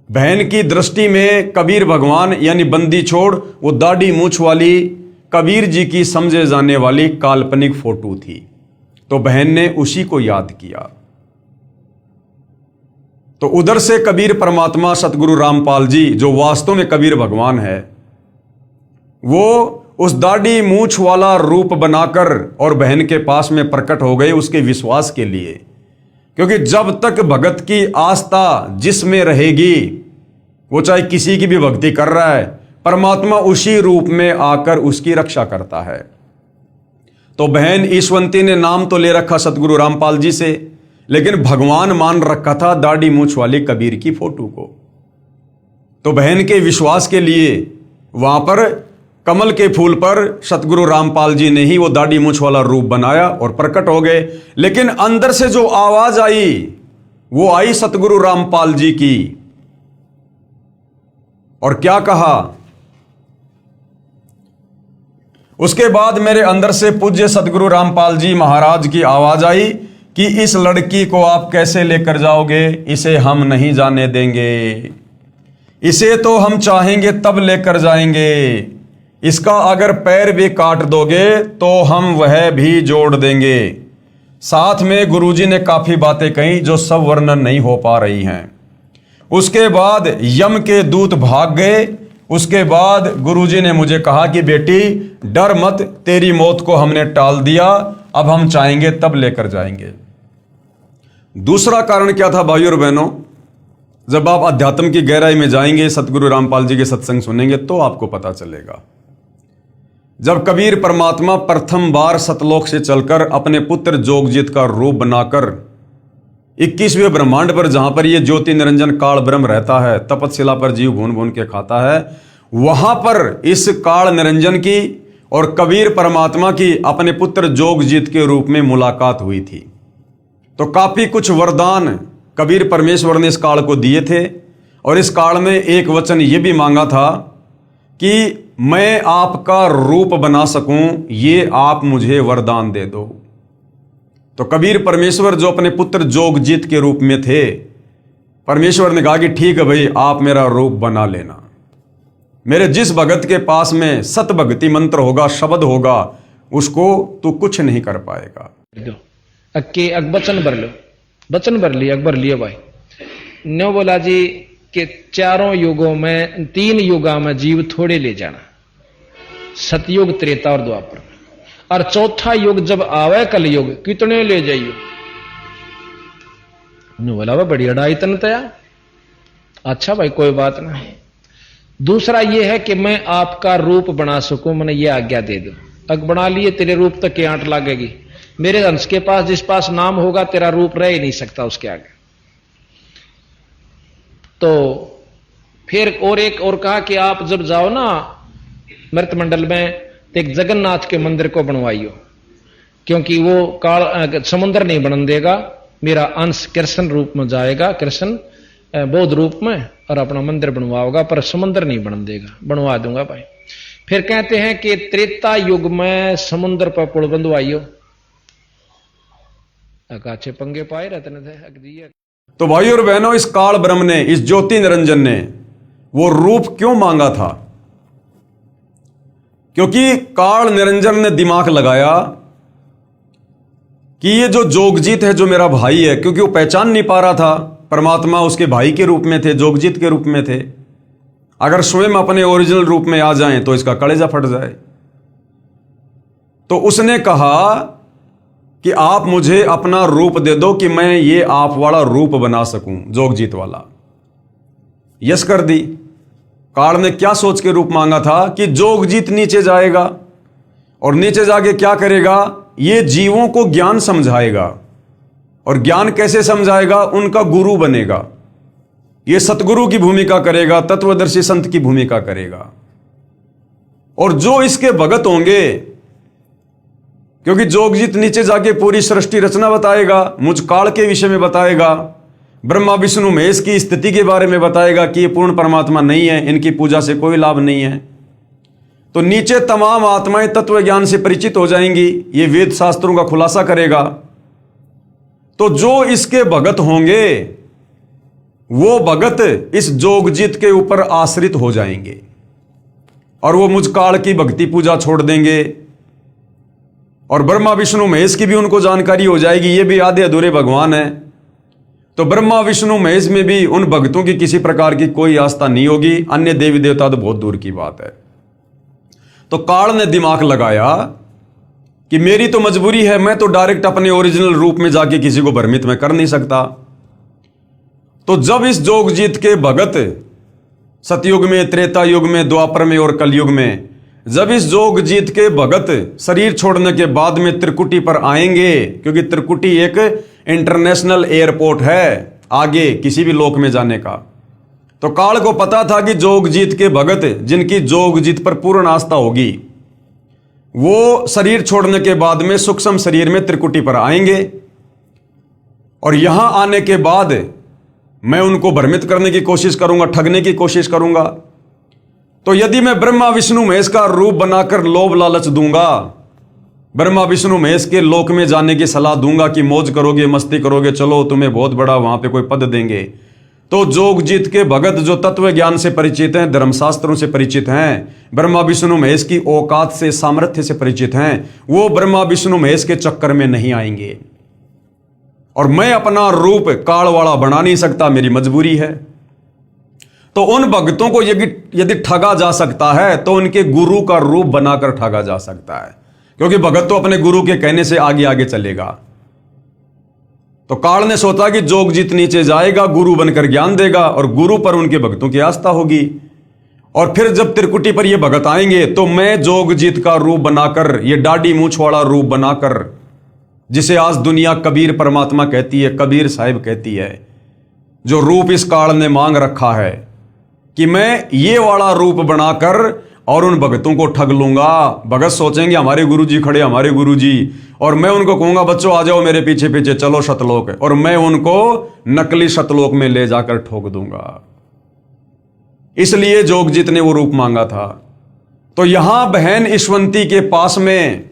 बहन की दृष्टि में कबीर भगवान यानी बंदी छोड़ वो दाढ़ी मूंछ वाली कबीर जी की समझे जाने वाली काल्पनिक फोटो थी। तो बहन ने उसी को याद किया। तो उधर से कबीर परमात्मा सतगुरु रामपाल जी, जो वास्तव में कबीर भगवान है, वो उस दाढ़ी मूंछ वाला रूप बनाकर और बहन के पास में प्रकट हो गए उसके विश्वास के लिए। क्योंकि जब तक भगत की आस्था जिसमें रहेगी, वो चाहे किसी की भी भक्ति कर रहा है, परमात्मा उसी रूप में आकर उसकी रक्षा करता है। तो बहन ईशवंती ने नाम तो ले रखा सतगुरु रामपाल जी से, लेकिन भगवान मान रखा था दाढ़ी मूंछ वाली कबीर की फोटो को। तो बहन के विश्वास के लिए वहां पर कमल के फूल पर सतगुरु रामपाल जी ने ही वो दाढ़ी मूंछ वाला रूप बनाया और प्रकट हो गए। लेकिन अंदर से जो आवाज आई, वो आई सतगुरु रामपाल जी की। और क्या कहा? उसके बाद मेरे अंदर से पूज्य सतगुरु रामपाल जी महाराज की आवाज आई कि इस लड़की को आप कैसे लेकर जाओगे, इसे हम नहीं जाने देंगे, इसे तो हम चाहेंगे तब लेकर जाएंगे, इसका अगर पैर भी काट दोगे तो हम वह भी जोड़ देंगे। साथ में गुरुजी ने काफी बातें कही जो सब वर्णन नहीं हो पा रही हैं। उसके बाद यम के दूत भाग गए। उसके बाद गुरुजी ने मुझे कहा कि बेटी डर मत, तेरी मौत को हमने टाल दिया, अब हम चाहेंगे तब लेकर जाएंगे। दूसरा कारण क्या था भाइयों और बहनों? जब आप अध्यात्म की गहराई में जाएंगे, सतगुरु रामपाल जी के सत्संग सुनेंगे, तो आपको पता चलेगा। जब कबीर परमात्मा प्रथम बार सतलोक से चलकर अपने पुत्र जोगजीत का रूप बनाकर 21वें ब्रह्मांड पर, जहां पर ये ज्योति निरंजन काल ब्रह्म रहता है, तपतशिला पर जीव भून भून के खाता है, वहां पर इस काल निरंजन की और कबीर परमात्मा की अपने पुत्र जोगजीत के रूप में मुलाकात हुई थी। तो काफी कुछ वरदान कबीर परमेश्वर ने इस काल को दिए थे। और इस काल में एक वचन ये भी मांगा था कि मैं आपका रूप बना सकूं, ये आप मुझे वरदान दे दो। तो कबीर परमेश्वर जो अपने पुत्र जोगजीत के रूप में थे, परमेश्वर ने कहा कि ठीक है भाई, आप मेरा रूप बना लेना। मेरे जिस भगत के पास में सत भक्ति मंत्र होगा, शब्द होगा, उसको तू कुछ नहीं कर पाएगा। अक्के वचन भर लो, वचन भर लिया, अकबर लिए भाई न्यो बोला जी कि चारों युगों में, 3 युगा में जीव थोड़े ले जाना, सतयुग, त्रेता और द्वापर, और चौथा युग जब आवे कलयुग, कितने ले जाइयो। बोला वह बड़ी अड़ाई तन तया। अच्छा भाई कोई बात नहीं। दूसरा यह है कि मैं आपका रूप बना सकूं, मैंने ये आज्ञा दे दो। अग बना लिए, तेरे रूप तक के आंट लगेगी, मेरे अंश के पास जिस पास नाम होगा तेरा रूप रह ही नहीं सकता उसके आगे। तो फिर और एक और कहा कि आप जब जाओ ना मृत मंडल में तो एक जगन्नाथ के मंदिर को बनवाइयो, क्योंकि वो काल समुद्र नहीं बनन देगा, मेरा अंश कृष्ण रूप में जाएगा, कृष्ण बौद्ध रूप में, और अपना मंदिर बनवाओगा, पर समुद्र नहीं बनन देगा। बनवा दूंगा भाई। फिर कहते हैं कि त्रेता युग में समुद्र पर पुल बंधवाइयो। अकाछे पंगे पाए रहते थे। तो भाई और बहनों, इस काल ब्रह्म ने, इस ज्योति निरंजन ने वो रूप क्यों मांगा था? क्योंकि काल निरंजन ने दिमाग लगाया कि ये जो जोगजीत है, जो मेरा भाई है, क्योंकि वो पहचान नहीं पा रहा था परमात्मा उसके भाई के रूप में थे, जोगजीत के रूप में थे। अगर स्वयं अपने ओरिजिनल रूप में आ जाएं तो इसका कलेजा फट जाए। तो उसने कहा कि आप मुझे अपना रूप दे दो कि मैं ये आप वाला रूप बना सकूं, जोगजीत वाला। यस कर दी। काल ने क्या सोच के रूप मांगा था कि जोगजीत नीचे जाएगा और नीचे जाके क्या करेगा, ये जीवों को ज्ञान समझाएगा। और ज्ञान कैसे समझाएगा? उनका गुरु बनेगा। ये सतगुरु की भूमिका करेगा, तत्वदर्शी संत की भूमिका करेगा। और जो इसके भगत होंगे, क्योंकि जोगजीत नीचे जाके पूरी सृष्टि रचना बताएगा, मुझ काल के विषय में बताएगा, ब्रह्मा विष्णु महेश की स्थिति के बारे में बताएगा कि ये पूर्ण परमात्मा नहीं है, इनकी पूजा से कोई लाभ नहीं है। तो नीचे तमाम आत्माएं तत्व ज्ञान से परिचित हो जाएंगी। ये वेद शास्त्रों का खुलासा करेगा। तो जो इसके भगत होंगे वो भगत इस जोगजीत के ऊपर आश्रित हो जाएंगे और वो मुझ काल की भक्ति पूजा छोड़ देंगे। और ब्रह्मा विष्णु महेश की भी उनको जानकारी हो जाएगी, ये भी आधे अधूरे भगवान है। तो ब्रह्मा विष्णु महेश में भी उन भक्तों की किसी प्रकार की कोई आस्था नहीं होगी। अन्य देवी देवता तो बहुत दूर की बात है। तो काल ने दिमाग लगाया कि मेरी तो मजबूरी है, मैं तो डायरेक्ट अपने ओरिजिनल रूप में जाके किसी को भ्रमित में कर नहीं सकता। तो जब इस जोगजीत के भगत सतयुग में, त्रेता युग में, द्वापर में और कलयुग में, जब इस जोगजीत के भगत शरीर छोड़ने के बाद में त्रिकुटी पर आएंगे, क्योंकि त्रिकुटी एक इंटरनेशनल एयरपोर्ट है आगे किसी भी लोक में जाने का, तो काल को पता था कि जोगजीत के भगत जिनकी जोगजीत पर पूर्ण आस्था होगी, वो शरीर छोड़ने के बाद में सूक्ष्म शरीर में त्रिकुटी पर आएंगे। और यहां आने के बाद मैं उनको भ्रमित करने की कोशिश करूंगा, ठगने की कोशिश करूंगा। तो यदि मैं ब्रह्मा विष्णु महेश का रूप बनाकर लोभ लालच दूंगा, ब्रह्मा विष्णु महेश के लोक में जाने की सलाह दूंगा कि मौज करोगे, मस्ती करोगे, चलो तुम्हें बहुत बड़ा वहां पे कोई पद देंगे, तो जोगजीत के भगत जो तत्व ज्ञान से परिचित हैं, धर्मशास्त्रों से परिचित हैं, ब्रह्मा विष्णु महेश की औकात से, सामर्थ्य से परिचित हैं, वो ब्रह्मा विष्णु महेश के चक्कर में नहीं आएंगे। और मैं अपना रूप काल वाला बना नहीं सकता, मेरी मजबूरी है। तो उन भक्तों को यदि ठगा जा सकता है तो उनके गुरु का रूप बनाकर ठगा जा सकता है, क्योंकि भगत तो अपने गुरु के कहने से आगे आगे चलेगा। तो काल ने सोचा कि जोगजीत नीचे जाएगा, गुरु बनकर ज्ञान देगा और गुरु पर उनके भक्तों की आस्था होगी। और फिर जब त्रिकुटी पर ये भगत आएंगे तो मैं जोगजीत का रूप बनाकर, ये दाढ़ी मूंछ वाला रूप बनाकर, जिसे आज दुनिया कबीर परमात्मा कहती है, कबीर साहिब कहती है, जो रूप इस काल ने मांग रखा है कि मैं ये वाला रूप बनाकर और उन भगतों को ठग लूंगा। भगत सोचेंगे हमारे गुरुजी खड़े, हमारे गुरुजी, और मैं उनको कहूंगा बच्चों आ जाओ मेरे पीछे पीछे, चलो शतलोक, और मैं उनको नकली शतलोक में ले जाकर ठोक दूंगा। इसलिए जोगजीत ने वो रूप मांगा था। तो यहां बहन ईश्वंती के पास में,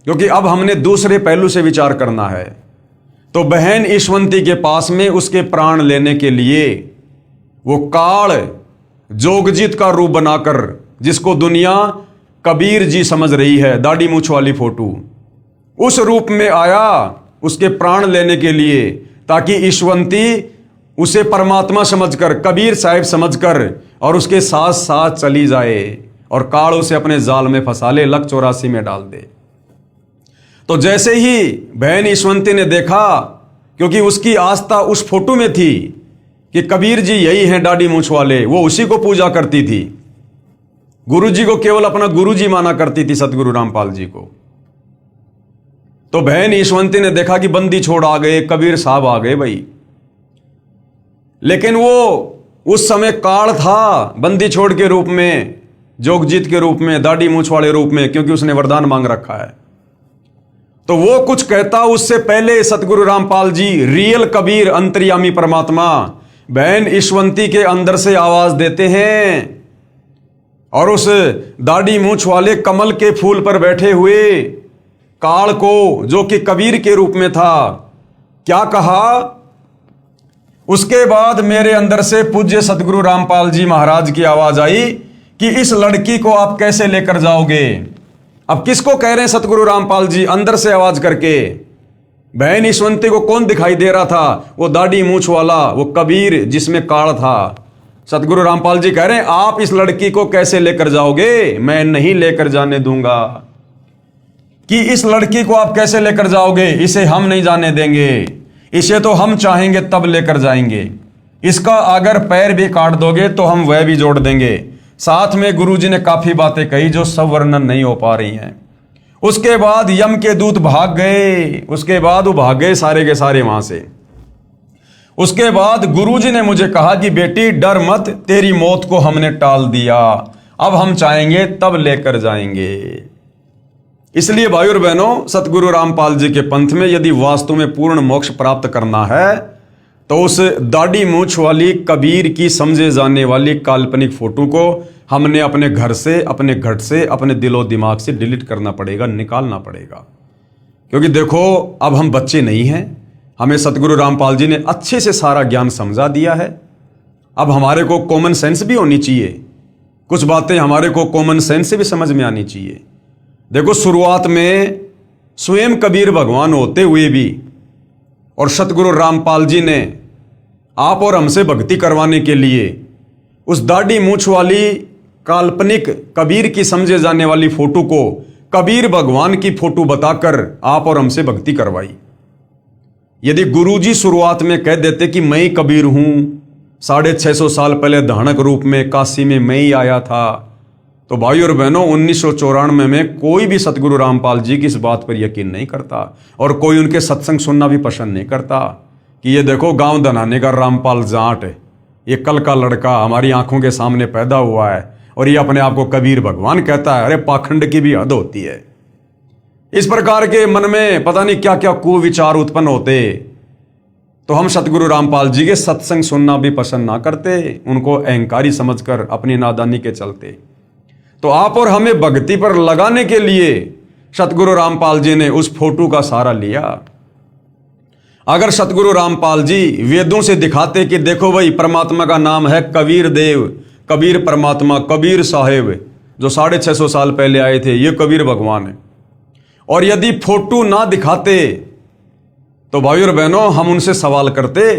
क्योंकि अब हमने दूसरे पहलू से विचार करना है, तो बहन ईश्वंती के पास में उसके प्राण लेने के लिए वो काल जोगजीत का रूप बनाकर, जिसको दुनिया कबीर जी समझ रही है, दाढ़ी मूछ वाली फोटो, उस रूप में आया उसके प्राण लेने के लिए, ताकि ईश्वंती उसे परमात्मा समझकर, कबीर साहिब समझकर और उसके साथ साथ चली जाए और काल उसे अपने जाल में फंसा ले, लक 84 में डाल दे। तो जैसे ही बहन ईश्वंती ने देखा, क्योंकि उसकी आस्था उस फोटो में थी कि कबीर जी यही हैं दाढ़ी मूछ वाले, वो उसी को पूजा करती थी, गुरु जी को केवल अपना गुरु जी माना करती थी, सतगुरु रामपाल जी को। तो बहन ईशवंती ने देखा कि बंदी छोड़ आ गए, कबीर साहब आ गए भाई। लेकिन वो उस समय काल था, बंदी छोड़ के रूप में, जोगजीत के रूप में, दाढ़ी मूछ वाले रूप में, क्योंकि उसने वरदान मांग रखा है। तो वो कुछ कहता उससे पहले सतगुरु रामपाल जी, रियल कबीर, अंतर्यामी परमात्मा, बहन ईशवंती के अंदर से आवाज देते हैं और उस दाढ़ी मूछ वाले कमल के फूल पर बैठे हुए काल को, जो कि कबीर के रूप में था, क्या कहा? उसके बाद मेरे अंदर से पूज्य सतगुरु रामपाल जी महाराज की आवाज आई कि इस लड़की को आप कैसे लेकर जाओगे? अब किसको कह रहे हैं सतगुरु रामपाल जी अंदर से आवाज करके? बहन ईशवंती को कौन दिखाई दे रहा था? वो दाढ़ी मूछ वाला, वो कबीर जिसमें काल था। सतगुरु रामपाल जी कह रहे हैं आप इस लड़की को कैसे लेकर जाओगे? मैं नहीं लेकर जाने दूंगा। कि इस लड़की को आप कैसे लेकर जाओगे? इसे हम नहीं जाने देंगे, इसे तो हम चाहेंगे तब लेकर जाएंगे। इसका अगर पैर भी काट दोगे तो हम वह भी जोड़ देंगे। साथ में गुरुजी ने काफी बातें कही जो सब वर्णन नहीं हो पा रही हैं। उसके बाद यम के दूत भाग गए, उसके बाद वो भाग गए सारे के सारे वहां से। उसके बाद गुरुजी ने मुझे कहा कि बेटी डर मत, तेरी मौत को हमने टाल दिया, अब हम चाहेंगे तब लेकर जाएंगे। इसलिए भाइयों और बहनों, सतगुरु रामपाल जी के पंथ में यदि वास्तव में पूर्ण मोक्ष प्राप्त करना है तो उस दाढ़ी मूछ वाली कबीर की समझे जाने वाली काल्पनिक फोटो को हमने अपने घर से, अपने घट से, अपने दिलो दिमाग से डिलीट करना पड़ेगा, निकालना पड़ेगा। क्योंकि देखो अब हम बच्चे नहीं हैं, हमें सतगुरु रामपाल जी ने अच्छे से सारा ज्ञान समझा दिया है। अब हमारे को कॉमन सेंस भी होनी चाहिए, कुछ बातें हमारे को कॉमन सेंस से भी समझ में आनी चाहिए। देखो शुरुआत में स्वयं कबीर भगवान होते हुए भी और सतगुरु रामपाल जी ने आप और हमसे भक्ति करवाने के लिए उस दाढ़ी मूछ वाली काल्पनिक कबीर की समझे जाने वाली फोटो को कबीर भगवान की फोटो बताकर आप और हमसे भक्ति करवाई। यदि गुरुजी शुरुआत में कह देते कि मैं ही कबीर हूं, 650 साल पहले धानक रूप में काशी में मैं ही आया था, तो भाई और बहनों 1994 में कोई भी सतगुरु रामपाल जी की इस बात पर यकीन नहीं करता और कोई उनके सत्संग सुनना भी पसंद नहीं करता कि ये देखो गांव धनाने का रामपाल जाट, ये कल का लड़का हमारी आंखों के सामने पैदा हुआ है और ये अपने आप को कबीर भगवान कहता है। अरे पाखंड की भी हद होती है। इस प्रकार के मन में पता नहीं क्या क्या कुविचार उत्पन्न होते, तो हम सतगुरु रामपाल जी के सत्संग सुनना भी पसंद ना करते, उनको अहंकारी समझकर अपनी नादानी के चलते। तो आप और हमें भक्ति पर लगाने के लिए सतगुरु रामपाल जी ने उस फोटो का सहारा लिया। अगर सतगुरु रामपाल जी वेदों से दिखाते कि देखो भाई परमात्मा का नाम है कबीर देव, कबीर परमात्मा, कबीर साहेब जो 650 साल पहले आए थे, ये कबीर भगवान है, और यदि फोटो ना दिखाते तो भाई और बहनों हम उनसे सवाल करते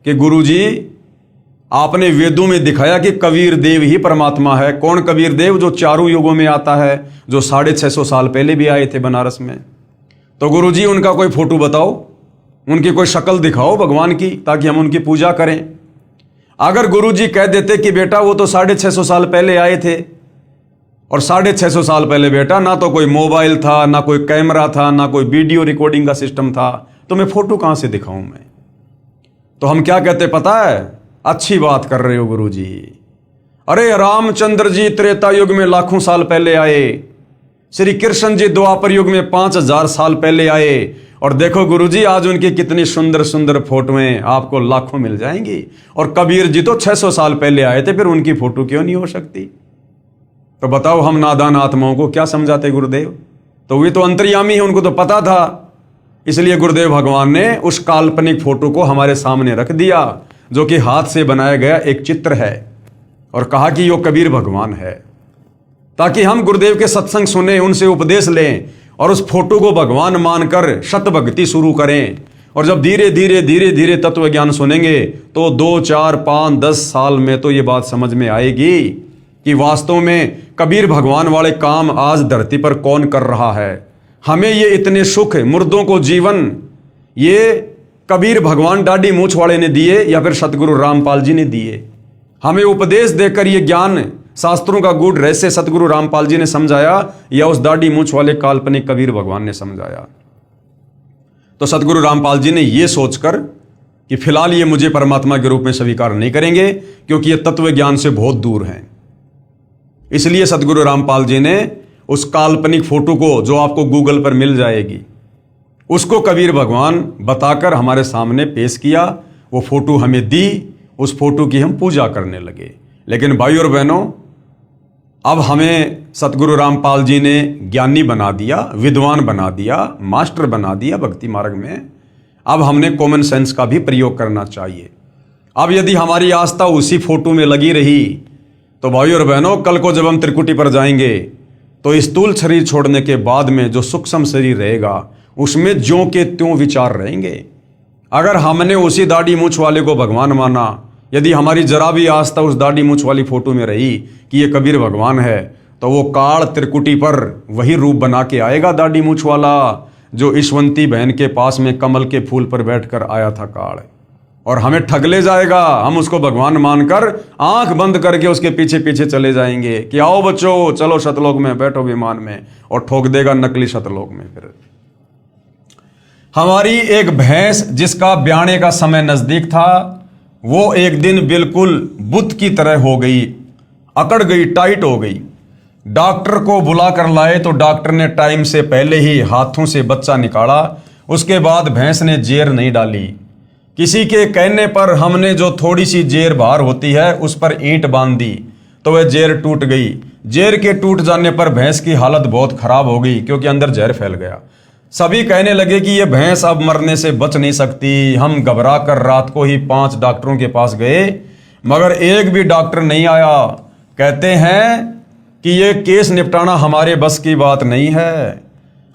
कि गुरुजी आपने वेदों में दिखाया कि कबीर देव ही परमात्मा है। कौन कबीर देव? जो चारों युगों में आता है, जो 650 साल पहले भी आए थे बनारस में। तो गुरुजी उनका कोई फोटो बताओ, उनकी कोई शक्ल दिखाओ भगवान की, ताकि हम उनकी पूजा करें। अगर गुरुजी कह देते कि बेटा वो तो 650 साल पहले आए थे, और 650 साल पहले बेटा ना तो कोई मोबाइल था, ना कोई कैमरा था, ना कोई वीडियो रिकॉर्डिंग का सिस्टम था, तो मैं फोटो कहां से दिखाऊं मैं? तो हम क्या कहते पता है? अच्छी बात कर रहे हो गुरुजी, अरे रामचंद्र जी त्रेता युग में लाखों साल पहले आए, श्री कृष्ण जी द्वापर युग में 5000 साल पहले आए, और देखो गुरुजी आज उनकी कितनी सुंदर सुंदर फोटोएं आपको लाखों मिल जाएंगी। और कबीर जी तो 600 साल पहले आए थे, फिर उनकी फोटो क्यों नहीं हो सकती? तो बताओ हम नादान आत्माओं को क्या समझाते गुरुदेव? तो वे तो अंतर्यामी है, उनको तो पता था। इसलिए गुरुदेव भगवान ने उस काल्पनिक फोटो को हमारे सामने रख दिया, जो कि हाथ से बनाया गया एक चित्र है, और कहा कि यो कबीर भगवान है, ताकि हम गुरुदेव के सत्संग सुने, उनसे उपदेश लें और उस फोटो को भगवान मानकर शत भक्ति शुरू करें। और जब धीरे धीरे धीरे धीरे तत्व ज्ञान सुनेंगे तो 2, 4, 5, 10 साल में तो ये बात समझ में आएगी कि वास्तव में कबीर भगवान वाले काम आज धरती पर कौन कर रहा है। हमें ये इतने सुख, मुर्दों को जीवन, ये कबीर भगवान दाढ़ी मूछ वाले ने दिए या फिर सतगुरु रामपाल जी ने दिए? हमें उपदेश देकर ये ज्ञान, शास्त्रों का गूढ़ रहस्य सतगुरु रामपाल जी ने समझाया या उस दाढ़ी मूछ वाले काल्पनिक कबीर भगवान ने समझाया? तो सतगुरु रामपाल जी ने ये सोचकर कि फिलहाल ये मुझे परमात्मा के रूप में स्वीकार नहीं करेंगे, क्योंकि ये तत्व ज्ञान से बहुत दूर हैं। इसलिए सतगुरु रामपाल जी ने उस काल्पनिक फोटो को, जो आपको गूगल पर मिल जाएगी, उसको कबीर भगवान बताकर हमारे सामने पेश किया। वो फोटो हमें दी, उस फोटो की हम पूजा करने लगे। लेकिन भाई और बहनों, अब हमें सतगुरु रामपाल जी ने ज्ञानी बना दिया, विद्वान बना दिया, मास्टर बना दिया भक्ति मार्ग में। अब हमने कॉमन सेंस का भी प्रयोग करना चाहिए। अब यदि हमारी आस्था उसी फोटो में लगी रही तो भाई और बहनों, कल को जब हम त्रिकुटी पर जाएंगे तो स्थूल शरीर छोड़ने के बाद में जो सूक्ष्म शरीर रहेगा उसमें ज्यों के त्यों विचार रहेंगे। अगर हमने उसी दाढ़ी मूछ वाले को भगवान माना, यदि हमारी जरा भी आस्था उस दाढ़ी मूछ वाली फोटो में रही कि ये कबीर भगवान है, तो वो काल त्रिकुटी पर वही रूप बना के आएगा दाढ़ी मूछ वाला, जो ईशवंती बहन के पास में कमल के फूल पर बैठकर आया था काल, और हमें ठग ले जाएगा। हम उसको भगवान मानकर आंख बंद करके उसके पीछे पीछे चले जाएंगे कि आओ बच्चों चलो सतलोक में, बैठो विमान में, और ठोक देगा नकली सतलोक में। फिर हमारी एक भैंस जिसका ब्याने का समय नजदीक था, वो एक दिन बिल्कुल बुत की तरह हो गई, अकड़ गई, टाइट हो गई। डॉक्टर को बुला कर लाए तो डॉक्टर ने टाइम से पहले ही हाथों से बच्चा निकाला। उसके बाद भैंस ने जेर नहीं डाली। किसी के कहने पर हमने जो थोड़ी सी जेर बाहर होती है उस पर ईंट बांध दी तो वह जेर टूट गई। जेर के टूट जाने पर भैंस की हालत बहुत खराब हो गई, क्योंकि अंदर जहर फैल गया। सभी कहने लगे कि यह भैंस अब मरने से बच नहीं सकती। हम घबरा कर रात को ही 5 डॉक्टरों के पास गए, मगर एक भी डॉक्टर नहीं आया। कहते हैं कि यह केस निपटाना हमारे बस की बात नहीं है,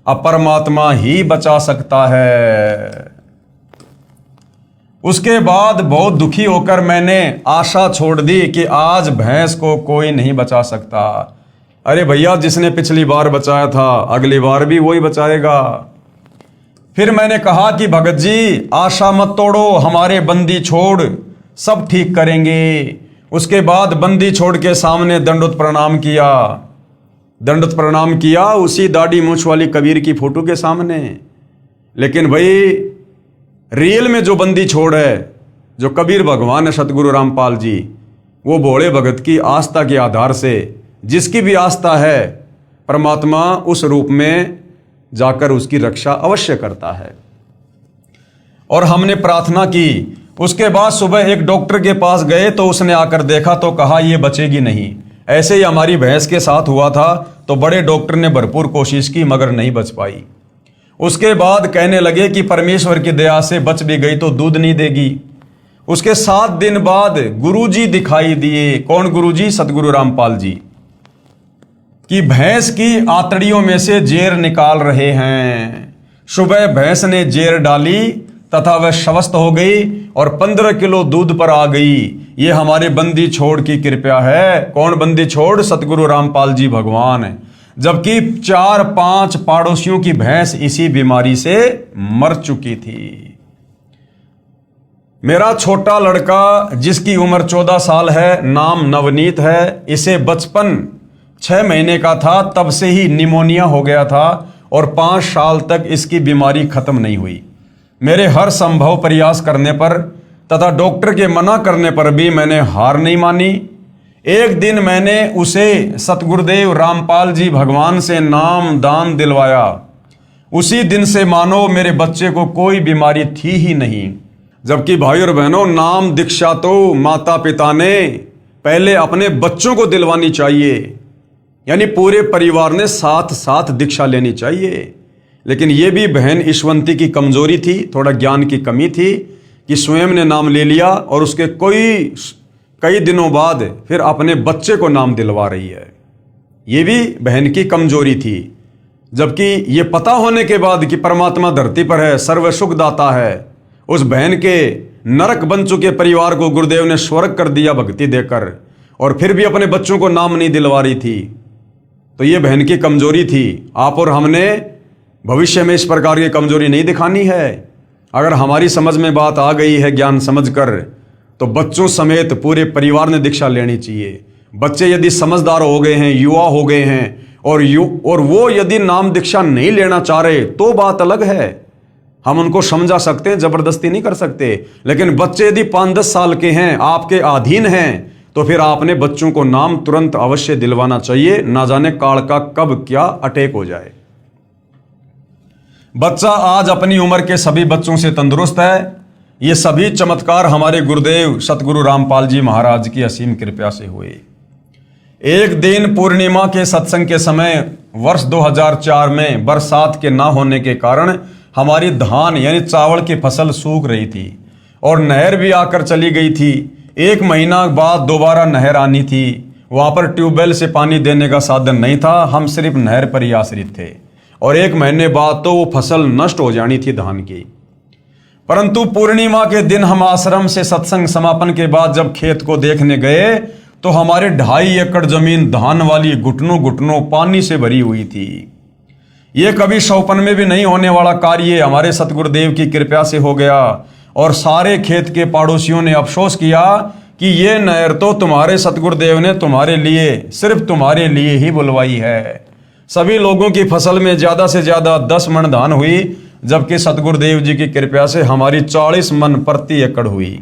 अब परमात्मा ही बचा सकता है। उसके बाद बहुत दुखी होकर मैंने आशा छोड़ दी कि आज भैंस को कोई नहीं बचा सकता। अरे भैया, जिसने पिछली बार बचाया था अगली बार भी वही बचाएगा। फिर मैंने कहा कि भगत जी आशा मत तोड़ो, हमारे बंदी छोड़, सब ठीक करेंगे। उसके बाद बंदी छोड़ के सामने दंडोत प्रणाम किया। दंडोत प्रणाम किया उसी दाढ़ी मूछ वाली कबीर की फोटो के सामने। लेकिन भाई रियल में जो बंदी छोड़ है, जो कबीर भगवान है सतगुरु रामपाल जी, वो भोले भगत की आस्था के आधार से, जिसकी भी आस्था है, परमात्मा उस रूप में जाकर उसकी रक्षा अवश्य करता है। और हमने प्रार्थना की। उसके बाद सुबह एक डॉक्टर के पास गए तो उसने आकर देखा तो कहा ये बचेगी नहीं। ऐसे ही हमारी भैंस के साथ हुआ था, तो बड़े डॉक्टर ने भरपूर कोशिश की मगर नहीं बच पाई। उसके बाद कहने लगे कि परमेश्वर की दया से बच भी गई तो दूध नहीं देगी। उसके 7 दिन बाद गुरुजी दिखाई दिए। कौन गुरुजी? सतगुरु रामपाल जी, कि भैंस की आंतड़ियों में से जेर निकाल रहे हैं। सुबह भैंस ने जेर डाली तथा वह स्वस्थ हो गई और 15 किलो दूध पर आ गई। ये हमारे बंदी छोड़ की कृपा है। कौन बंदी छोड़? सतगुरु रामपाल जी भगवान। जबकि 4-5 पड़ोसियों की भैंस इसी बीमारी से मर चुकी थी। मेरा छोटा लड़का जिसकी उम्र 14 साल है, नाम नवनीत है, इसे बचपन 6 महीने का था तब से ही निमोनिया हो गया था और 5 साल तक इसकी बीमारी खत्म नहीं हुई। मेरे हर संभव प्रयास करने पर तथा डॉक्टर के मना करने पर भी मैंने हार नहीं मानी। एक दिन मैंने उसे सतगुरुदेव रामपाल जी भगवान से नाम दान दिलवाया। उसी दिन से मानो मेरे बच्चे को कोई बीमारी थी ही नहीं। जबकि भाई और बहनों, नाम दीक्षा तो माता पिता ने पहले अपने बच्चों को दिलवानी चाहिए, यानी पूरे परिवार ने साथ साथ दीक्षा लेनी चाहिए। लेकिन यह भी बहन ईशवंती की कमजोरी थी, थोड़ा ज्ञान की कमी थी कि स्वयं ने नाम ले लिया और उसके कई दिनों बाद फिर अपने बच्चे को नाम दिलवा रही है। यह भी बहन की कमजोरी थी। जबकि ये पता होने के बाद कि परमात्मा धरती पर है, सर्व सुख दाता है, उस बहन के नरक बन चुके परिवार को गुरुदेव ने स्वर्ग कर दिया भक्ति देकर, और फिर भी अपने बच्चों को नाम नहीं दिलवा रही थी। तो ये बहन की कमजोरी थी। आप और हमने भविष्य में इस प्रकार की कमजोरी नहीं दिखानी है। अगर हमारी समझ में बात आ गई है ज्ञान समझकर, तो बच्चों समेत पूरे परिवार ने दीक्षा लेनी चाहिए। बच्चे यदि समझदार हो गए हैं, युवा हो गए हैं और वो यदि नाम दीक्षा नहीं लेना चाह रहे तो बात अलग है। हम उनको समझा सकते हैं, जबरदस्ती नहीं कर सकते। लेकिन बच्चे यदि 5-10 साल के हैं, आपके अधीन हैं, तो फिर आपने बच्चों को नाम तुरंत अवश्य दिलवाना चाहिए, ना जाने काल का कब क्या अटैक हो जाए। बच्चा आज अपनी उम्र के सभी बच्चों से तंदुरुस्त है। ये सभी चमत्कार हमारे गुरुदेव सतगुरु रामपाल जी महाराज की असीम कृपा से हुए। एक दिन पूर्णिमा के सत्संग के समय वर्ष 2004 में बरसात के ना होने के कारण हमारी धान यानी चावल की फसल सूख रही थी और नहर भी आकर चली गई थी। 1 महीना बाद दोबारा नहर आनी थी। वहाँ पर ट्यूबवेल से पानी देने का साधन नहीं था, हम सिर्फ नहर पर ही आश्रित थे और 1 महीने बाद तो वो फसल नष्ट हो जानी थी धान की। परंतु पूर्णिमा के दिन हम आश्रम से सत्संग समापन के बाद जब खेत को देखने गए तो हमारे 2.5 एकड़ जमीन धान वाली घुटनों घुटनों पानी से भरी हुई थी। ये कभी सौपन में भी नहीं होने वाला कार्य हमारे सतगुरुदेव की कृपा से हो गया और सारे खेत के पड़ोसियों ने अफसोस किया कि ये नहर तो तुम्हारे सतगुरुदेव ने तुम्हारे लिए, सिर्फ तुम्हारे लिए ही बुलवाई है। सभी लोगों की फसल में ज्यादा से ज्यादा 10 मन धान हुई, जबकि सतगुरुदेव जी की कृपा से हमारी 40 मन प्रति एकड़ हुई।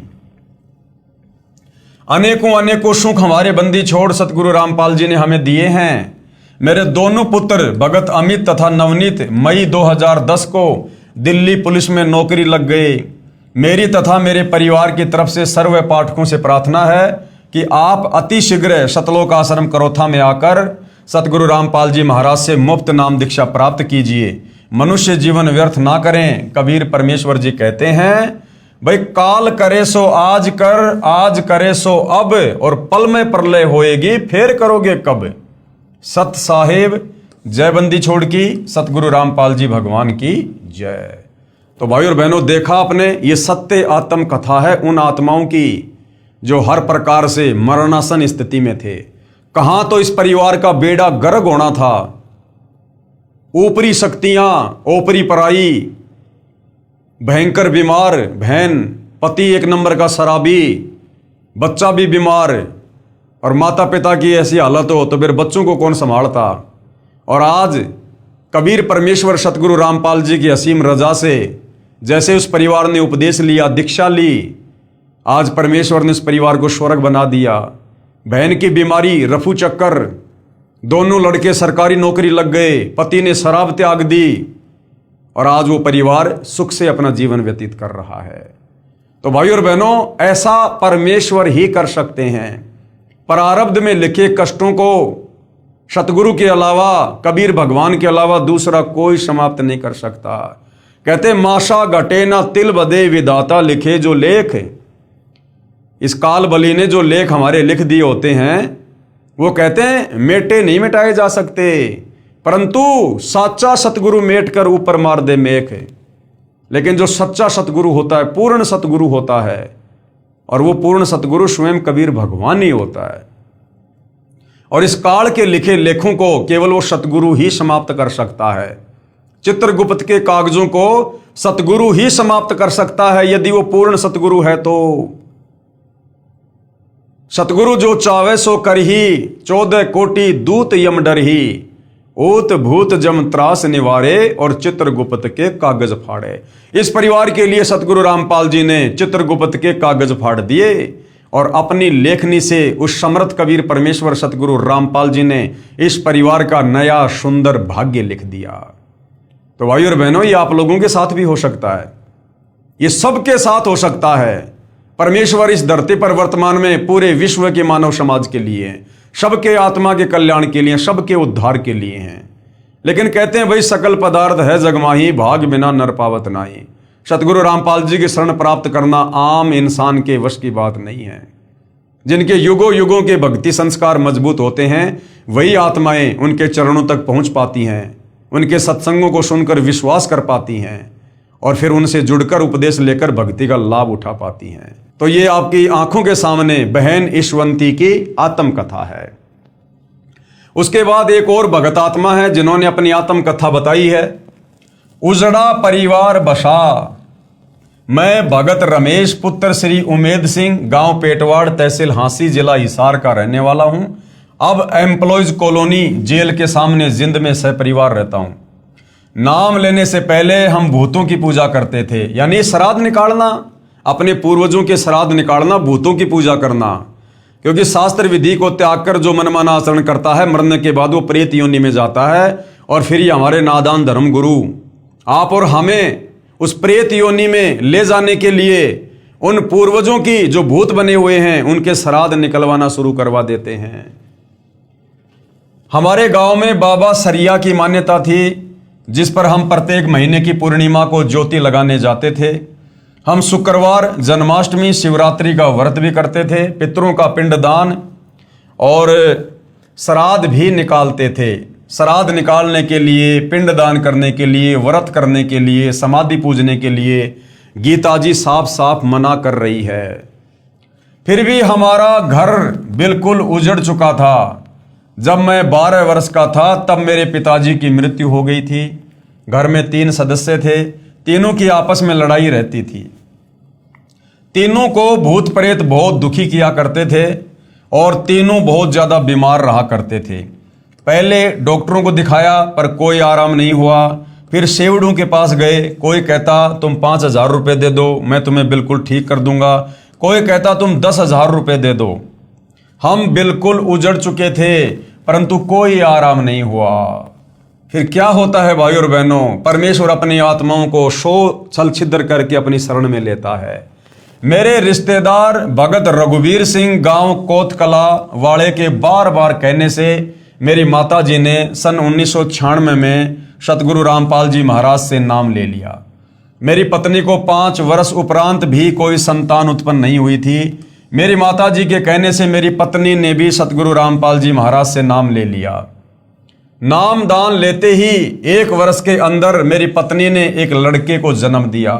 अनेकों अनेकों सुख हमारे बंदी छोड़ सतगुरु रामपाल जी ने हमें दिए हैं। मेरे दोनों पुत्र भगत अमित तथा नवनीत मई 2010 को दिल्ली पुलिस में नौकरी लग गए। मेरी तथा मेरे परिवार की तरफ से सर्व पाठकों से प्रार्थना है कि आप अति शीघ्र सतलोक आश्रम करोथा में आकर सतगुरु रामपाल जी महाराज से मुफ्त नाम दीक्षा प्राप्त कीजिए। मनुष्य जीवन व्यर्थ ना करें। कबीर परमेश्वर जी कहते हैं, भाई काल करे सो आज कर, आज करे सो अब, और पल में प्रलय होएगी, फिर करोगे कब। सत साहेब जय बंदी छोड़ की, सतगुरु रामपाल जी भगवान की जय। तो भाई और बहनों, देखा आपने, ये सत्य आत्म कथा है उन आत्माओं की जो हर प्रकार से मरणासन स्थिति में थे। कहां तो इस परिवार का बेड़ा गर्क होना था। ऊपरी शक्तियां, ऊपरी पराई, भयंकर बीमार बहन, पति 1 नंबर का शराबी, बच्चा भी बीमार, और माता पिता की ऐसी हालत हो तो फिर बच्चों को कौन संभालता। और आज कबीर परमेश्वर सतगुरु रामपाल जी की असीम रजा से जैसे उस परिवार ने उपदेश लिया, दीक्षा ली, आज परमेश्वर ने उस परिवार को स्वर्ग बना दिया। बहन की बीमारी, रफू चक्कर, दोनों लड़के सरकारी नौकरी लग गए, पति ने शराब त्याग दी और आज वो परिवार सुख से अपना जीवन व्यतीत कर रहा है। तो भाई और बहनों, ऐसा परमेश्वर ही कर सकते हैं। प्रारब्ध में लिखे कष्टों को सतगुरु के अलावा, कबीर भगवान के अलावा दूसरा कोई समाप्त नहीं कर सकता। कहते माशा घटे ना तिल बदे विधाता लिखे जो लेख। इस काल बली ने जो लेख हमारे लिख दिए होते हैं वो कहते हैं मेटे नहीं मिटाए जा सकते, परंतु साचा सतगुरु मेट कर ऊपर मार दे मेख। लेकिन जो सच्चा सतगुरु होता है, पूर्ण सतगुरु होता है, और वो पूर्ण सतगुरु स्वयं कबीर भगवान ही होता है। और इस काल के लिखे लेखों को केवल वो सतगुरु ही समाप्त कर सकता है। चित्रगुप्त के कागजों को सतगुरु ही समाप्त कर सकता है, यदि वो पूर्ण सतगुरु है तो। सतगुरु जो चावे सो करही, 14 कोटि दूत यम डरही, ऊत भूत जम त्रास निवारे, और चित्रगुप्त के कागज फाड़े। इस परिवार के लिए सतगुरु रामपाल जी ने चित्रगुप्त के कागज फाड़ दिए और अपनी लेखनी से उस समर्थ कबीर परमेश्वर सतगुरु रामपाल जी ने इस परिवार का नया सुंदर भाग्य लिख दिया। तो भाई और बहनों, ये आप लोगों के साथ भी हो सकता है, ये सबके साथ हो सकता है। परमेश्वर इस धरती पर वर्तमान में पूरे विश्व के मानव समाज के लिए, सबके आत्मा के कल्याण के लिए, सबके उद्धार के लिए हैं। लेकिन कहते हैं भाई सकल पदार्थ है जगमाही, भाग बिना नर पावत नाही। सतगुरु रामपाल जी की शरण प्राप्त करना आम इंसान के वश की बात नहीं है। जिनके युगों युगों के भक्ति संस्कार मजबूत होते हैं वही आत्माएं उनके चरणों तक पहुंच पाती हैं, उनके सत्संगों को सुनकर विश्वास कर पाती हैं और फिर उनसे जुड़कर उपदेश लेकर भक्ति का लाभ उठा पाती हैं। तो ये आपकी आंखों के सामने बहन ईशवंती की आत्मकथा है। उसके बाद एक और भगत आत्मा है जिन्होंने अपनी आत्मकथा बताई है। उजड़ा परिवार बसा, मैं भगत रमेश पुत्र श्री उमेद सिंह, गांव पेटवाड़, तहसील हांसी, जिला हिसार का रहने वाला हूं। अब एम्प्लॉयज कॉलोनी जेल के सामने जिंद में सहपरिवार रहता हूं। नाम लेने से पहले हम भूतों की पूजा करते थे, यानी श्राद्ध निकालना, अपने पूर्वजों के श्राद्ध निकालना, भूतों की पूजा करना। क्योंकि शास्त्र विधि को त्याग कर जो मनमाना आचरण करता है, मरने के बाद वो प्रेत योनि में जाता है। और फिर ये हमारे नादान धर्म गुरु आप और हमें उस प्रेत योनि में ले जाने के लिए उन पूर्वजों की जो भूत बने हुए हैं उनके श्राद्ध निकलवाना शुरू करवा देते हैं। हमारे गांव में बाबा सरिया की मान्यता थी, जिस पर हम प्रत्येक महीने की पूर्णिमा को ज्योति लगाने जाते थे। हम शुक्रवार, जन्माष्टमी, शिवरात्रि का व्रत भी करते थे, पितरों का पिंडदान और श्राद्ध भी निकालते थे। श्राद्ध निकालने के लिए, पिंडदान करने के लिए, व्रत करने के लिए, समाधि पूजने के लिए गीता जी साफ साफ मना कर रही है। फिर भी हमारा घर बिल्कुल उजड़ चुका था। जब मैं 12 वर्ष का था तब मेरे पिताजी की मृत्यु हो गई थी। घर में 3 सदस्य थे, तीनों की आपस में लड़ाई रहती थी। तीनों को भूत प्रेत बहुत दुखी किया करते थे और तीनों बहुत ज्यादा बीमार रहा करते थे। पहले डॉक्टरों को दिखाया पर कोई आराम नहीं हुआ। फिर सेवड़ों के पास गए, कोई कहता तुम 5,000 रुपये दे दो, मैं तुम्हें बिल्कुल ठीक कर दूंगा। कोई कहता तुम 10,000 रुपये दे दो। हम बिल्कुल उजड़ चुके थे परंतु कोई आराम नहीं हुआ। फिर क्या होता है भाई और बहनों, परमेश्वर अपनी आत्माओं को छल छिद्र करके अपनी शरण में लेता है। मेरे रिश्तेदार भगत रघुवीर सिंह गांव कोतकला वाले के बार बार कहने से मेरी माता जी ने सन 1996 में सतगुरु रामपाल जी महाराज से नाम ले लिया। मेरी पत्नी को 5 वर्ष उपरांत भी कोई संतान उत्पन्न नहीं हुई थी। मेरी माता जी के कहने से मेरी पत्नी ने भी सतगुरु रामपाल जी महाराज से नाम ले लिया। नाम दान लेते ही 1 वर्ष के अंदर मेरी पत्नी ने एक लड़के को जन्म दिया।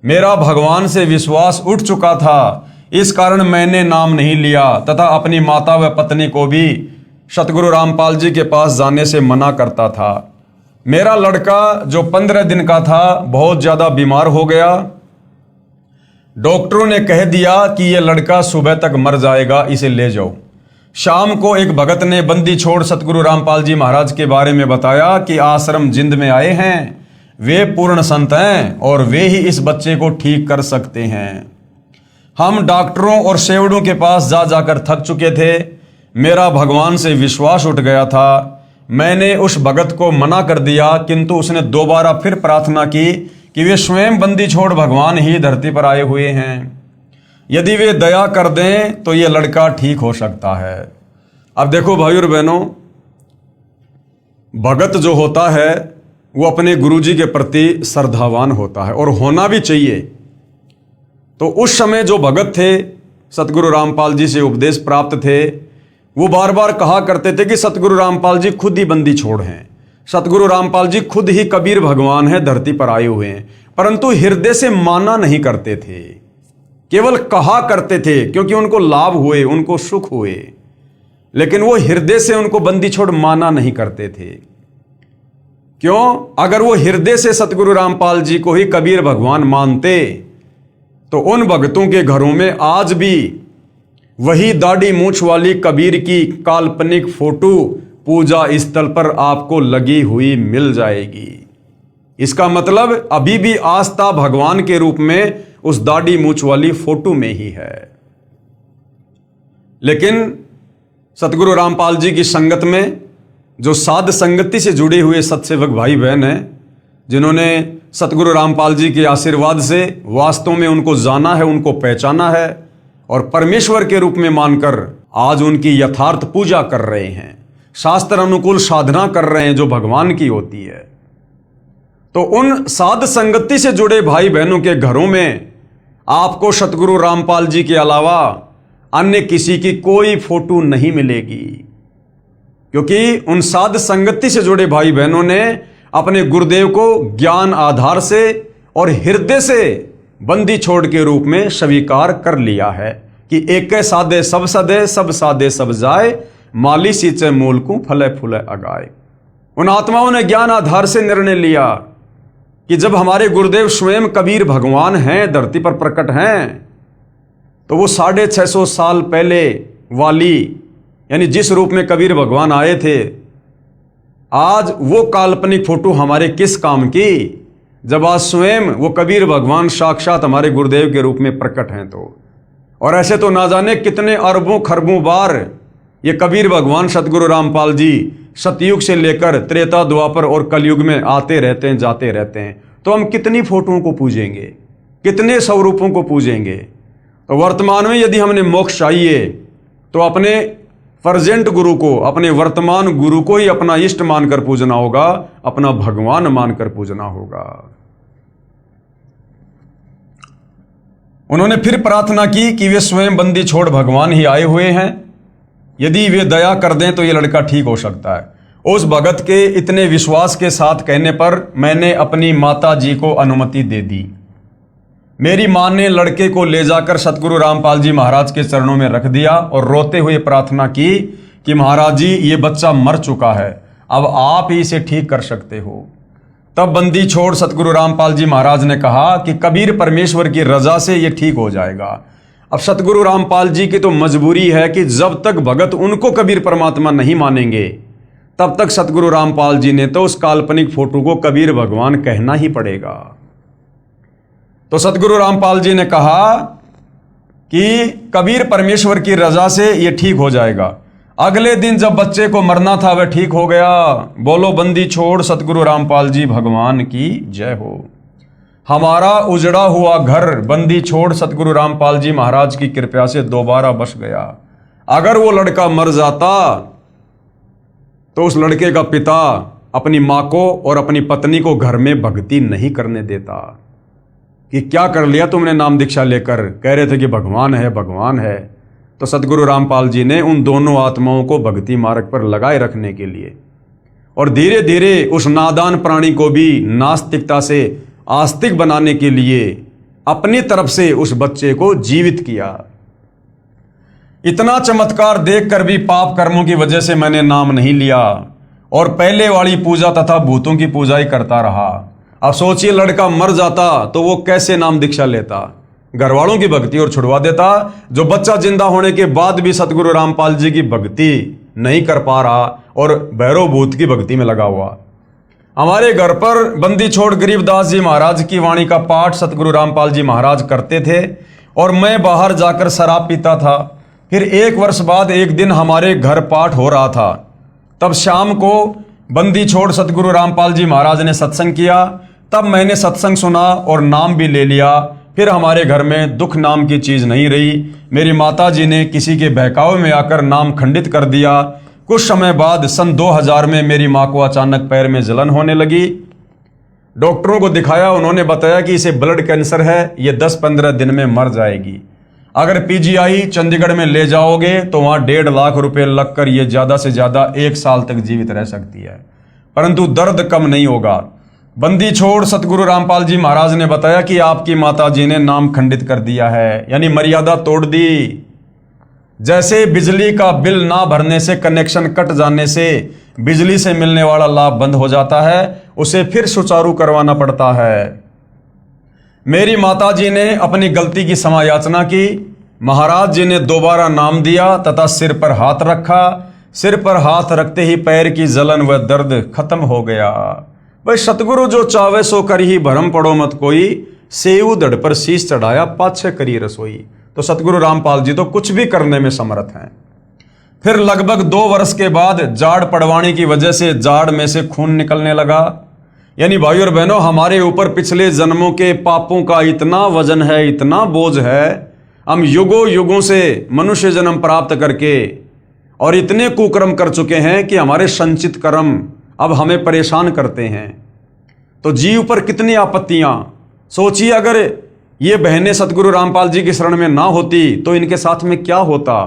मेरा भगवान से विश्वास उठ चुका था, इस कारण मैंने नाम नहीं लिया तथा अपनी माता व पत्नी को भी सतगुरु रामपाल जी के पास जाने से मना करता था। मेरा लड़का जो 15 दिन का था बहुत ज्यादा बीमार हो गया। डॉक्टरों ने कह दिया कि यह लड़का सुबह तक मर जाएगा, इसे ले जाओ। शाम को एक भगत ने बंदी छोड़ सतगुरु रामपाल जी महाराज के बारे में बताया कि आश्रम जिंद में आए हैं, वे पूर्ण संत हैं और वे ही इस बच्चे को ठीक कर सकते हैं। हम डॉक्टरों और सेवड़ों के पास जा जाकर थक चुके थे। मेरा भगवान से विश्वास उठ गया था। मैंने उस भगत को मना कर दिया, किंतु उसने दोबारा फिर प्रार्थना की कि वे स्वयं बंदी छोड़ भगवान ही धरती पर आए हुए हैं, यदि वे दया कर दें तो ये लड़का ठीक हो सकता है। अब देखो भाई और बहनों, भगत जो होता है वो अपने गुरुजी के प्रति श्रद्धावान होता है और होना भी चाहिए। तो उस समय जो भगत थे, सतगुरु रामपाल जी से उपदेश प्राप्त थे, वो बार बार कहा करते थे कि सतगुरु रामपाल जी खुद ही बंदी छोड़ हैं, सतगुरु रामपाल जी खुद ही कबीर भगवान है, धरती पर आए हुए हैं। परंतु हृदय से माना नहीं करते थे, केवल कहा करते थे क्योंकि उनको लाभ हुए, उनको सुख हुए, लेकिन वो हृदय से उनको बंदी छोड़ माना नहीं करते थे। क्यों? अगर वो हृदय से सतगुरु रामपाल जी को ही कबीर भगवान मानते तो उन भक्तों के घरों में आज भी वही दाढ़ी मूंछ वाली कबीर की काल्पनिक फोटो पूजा स्थल पर आपको लगी हुई मिल जाएगी। इसका मतलब अभी भी आस्था भगवान के रूप में उस दाढ़ी मूंछ वाली फोटो में ही है। लेकिन सतगुरु रामपाल जी की संगत में जो साध संगति से जुड़े हुए सत्सेवक भाई बहन हैं, जिन्होंने सतगुरु रामपाल जी के आशीर्वाद से वास्तव में उनको जाना है, उनको पहचाना है और परमेश्वर के रूप में मानकर आज उनकी यथार्थ पूजा कर रहे हैं, शास्त्र अनुकूल साधना कर रहे हैं जो भगवान की होती है, तो उन साध संगति से जुड़े भाई बहनों के घरों में आपको सतगुरु रामपाल जी के अलावा अन्य किसी की कोई फोटो नहीं मिलेगी। क्योंकि उन साध संगति से जुड़े भाई बहनों ने अपने गुरुदेव को ज्ञान आधार से और हृदय से बंदी छोड़ के रूप में स्वीकार कर लिया है कि एक साधे सब सदे, सब साधे सब जाए, माली सींचे मूल को फले फूले अगाए। उन आत्माओं ने ज्ञान आधार से निर्णय लिया कि जब हमारे गुरुदेव स्वयं कबीर भगवान हैं, धरती पर प्रकट हैं, तो वो 650 साल पहले वाली यानी जिस रूप में कबीर भगवान आए थे, आज वो काल्पनिक फोटो हमारे किस काम की, जब आज स्वयं वो कबीर भगवान साक्षात हमारे गुरुदेव के रूप में प्रकट हैं। तो और ऐसे तो ना जाने कितने अरबों खरबों बार ये कबीर भगवान सतगुरु रामपाल जी सतयुग से लेकर त्रेता द्वापर और कलयुग में आते रहते हैं, जाते रहते हैं। तो हम कितनी फोटोओं को पूजेंगे, कितने स्वरूपों को पूजेंगे। तो वर्तमान में यदि हमने मोक्ष चाहिए तो अपने प्रेजेंट गुरु को, अपने वर्तमान गुरु को ही अपना इष्ट मानकर पूजना होगा, अपना भगवान मानकर पूजना होगा। उन्होंने फिर प्रार्थना की कि वे स्वयं बंदी छोड़ भगवान ही आए हुए हैं, यदि वे दया कर दें तो ये लड़का ठीक हो सकता है। उस भगत के इतने विश्वास के साथ कहने पर मैंने अपनी माता जी को अनुमति दे दी। मेरी मां ने लड़के को ले जाकर सतगुरु रामपाल जी महाराज के चरणों में रख दिया और रोते हुए प्रार्थना की कि महाराज जी ये बच्चा मर चुका है, अब आप ही इसे ठीक कर सकते हो। तब बंदी छोड़ सतगुरु रामपाल जी महाराज ने कहा कि कबीर परमेश्वर की रजा से ये ठीक हो जाएगा। अब सतगुरु रामपाल जी की तो मजबूरी है कि जब तक भगत उनको कबीर परमात्मा नहीं मानेंगे तब तक सतगुरु रामपाल जी ने तो उस काल्पनिक फोटो को कबीर भगवान कहना ही पड़ेगा। तो सतगुरु रामपाल जी ने कहा कि कबीर परमेश्वर की रजा से ये ठीक हो जाएगा। अगले दिन जब बच्चे को मरना था वह ठीक हो गया। बोलो बंदी छोड़ सतगुरु रामपाल जी भगवान की जय हो। हमारा उजड़ा हुआ घर बंदी छोड़ सतगुरु रामपाल जी महाराज की कृपा से दोबारा बस गया। अगर वो लड़का मर जाता तो उस लड़के का पिता अपनी मां को और अपनी पत्नी को घर में भक्ति नहीं करने देता कि क्या कर लिया तुमने नाम दीक्षा लेकर, कह रहे थे कि भगवान है भगवान है। तो सतगुरु रामपाल जी ने उन दोनों आत्माओं को भक्ति मार्ग पर लगाए रखने के लिए और धीरे धीरे उस नादान प्राणी को भी नास्तिकता से आस्तिक बनाने के लिए अपनी तरफ से उस बच्चे को जीवित किया। इतना चमत्कार देखकर भी पाप कर्मों की वजह से मैंने नाम नहीं लिया और पहले वाली पूजा तथा भूतों की पूजा ही करता रहा। अब सोचिए लड़का मर जाता तो वो कैसे नाम दीक्षा लेता, घर वालों की भक्ति और छुड़वा देता, जो बच्चा जिंदा होने के बाद भी सतगुरु रामपाल जी की भक्ति नहीं कर पा रहा और भैरव भूत की भक्ति में लगा हुआ। हमारे घर पर बंदी छोड़ गरीबदास जी महाराज की वाणी का पाठ सतगुरु रामपाल जी महाराज करते थे और मैं बाहर जाकर शराब पीता था। फिर 1 वर्ष बाद एक दिन हमारे घर पाठ हो रहा था। तब शाम को बंदी छोड़ सतगुरु रामपाल जी महाराज ने सत्संग किया। तब मैंने सत्संग सुना और नाम भी ले लिया। फिर हमारे घर में दुख नाम की चीज नहीं रही। मेरी माता जी ने किसी के बहकावे में आकर नाम खंडित कर दिया। कुछ समय बाद सन 2000 में मेरी माँ को अचानक पैर में जलन होने लगी। डॉक्टरों को दिखाया, उन्होंने बताया कि इसे ब्लड कैंसर है, ये 10-15 दिन में मर जाएगी। अगर पीजीआई चंडीगढ़ में ले जाओगे तो वहाँ 1.5 लाख रुपए लगकर ये ज़्यादा से ज़्यादा 1 साल तक जीवित रह सकती है, परंतु दर्द कम नहीं होगा। बंदी छोड़ सतगुरु रामपाल जी महाराज ने बताया कि आपकी माता जी ने नाम खंडित कर दिया है, यानी मर्यादा तोड़ दी। जैसे बिजली का बिल ना भरने से, कनेक्शन कट जाने से बिजली से मिलने वाला लाभ बंद हो जाता है, उसे फिर सुचारू करवाना पड़ता है। मेरी माता जी ने अपनी गलती की क्षमा याचना की। महाराज जी ने दोबारा नाम दिया तथा सिर पर हाथ रखा। सिर पर हाथ रखते ही पैर की जलन व दर्द खत्म हो गया। भाई सतगुरु जो चावे सो कर ही भरम पड़ो मत कोई, सेऊ धड़ पर शीश चढ़ाया पाछे करी रसोई। तो सतगुरु रामपाल जी तो कुछ भी करने में समर्थ हैं। फिर लगभग 2 वर्ष के बाद जाड़ पड़वाने की वजह से जाड़ में से खून निकलने लगा। यानी भाई और बहनों, हमारे ऊपर पिछले जन्मों के पापों का इतना वजन है, इतना बोझ है, हम युगों युगों से मनुष्य जन्म प्राप्त करके और इतने कुकर्म कर चुके हैं कि हमारे संचित कर्म अब हमें परेशान करते हैं। तो जीव पर कितनी आपत्तियां। सोचिए अगर ये बहनें सतगुरु रामपाल जी की शरण में ना होती तो इनके साथ में क्या होता।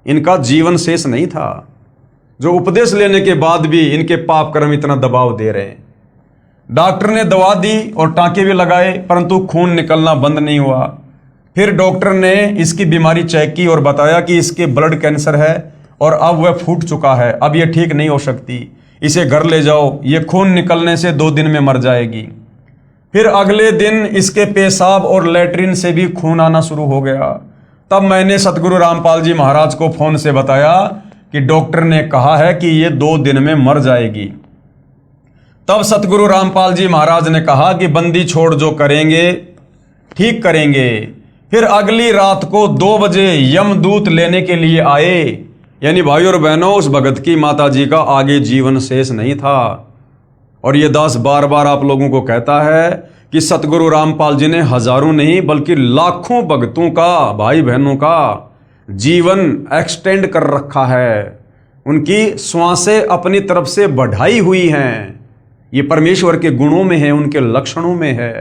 इनका जीवन शेष नहीं था, जो उपदेश लेने के बाद भी इनके पाप कर्म इतना दबाव दे रहे हैं। डॉक्टर ने दवा दी और टांके भी लगाए, परंतु खून निकलना बंद नहीं हुआ। फिर डॉक्टर ने इसकी बीमारी चेक की और बताया कि इसके ब्लड कैंसर है और अब वह फूट चुका है, अब यह ठीक नहीं हो सकती, इसे घर ले जाओ, ये खून निकलने से 2 दिन में मर जाएगी। फिर अगले दिन इसके पेशाब और लेटरिन से भी खून आना शुरू हो गया। तब मैंने सतगुरु रामपाल जी महाराज को फोन से बताया कि डॉक्टर ने कहा है कि ये 2 दिन में मर जाएगी। तब सतगुरु रामपाल जी महाराज ने कहा कि बंदी छोड़ जो करेंगे ठीक करेंगे। फिर अगली रात को 2 बजे यमदूत लेने के लिए आए। यानी भाई और बहनों, उस भगत की माता जी का आगे जीवन शेष नहीं था। और ये दास बार बार आप लोगों को कहता है कि सतगुरु रामपाल जी ने हजारों नहीं बल्कि लाखों भक्तों का, भाई बहनों का जीवन एक्सटेंड कर रखा है। उनकी श्वासें अपनी तरफ से बढ़ाई हुई हैं। ये परमेश्वर के गुणों में है, उनके लक्षणों में है,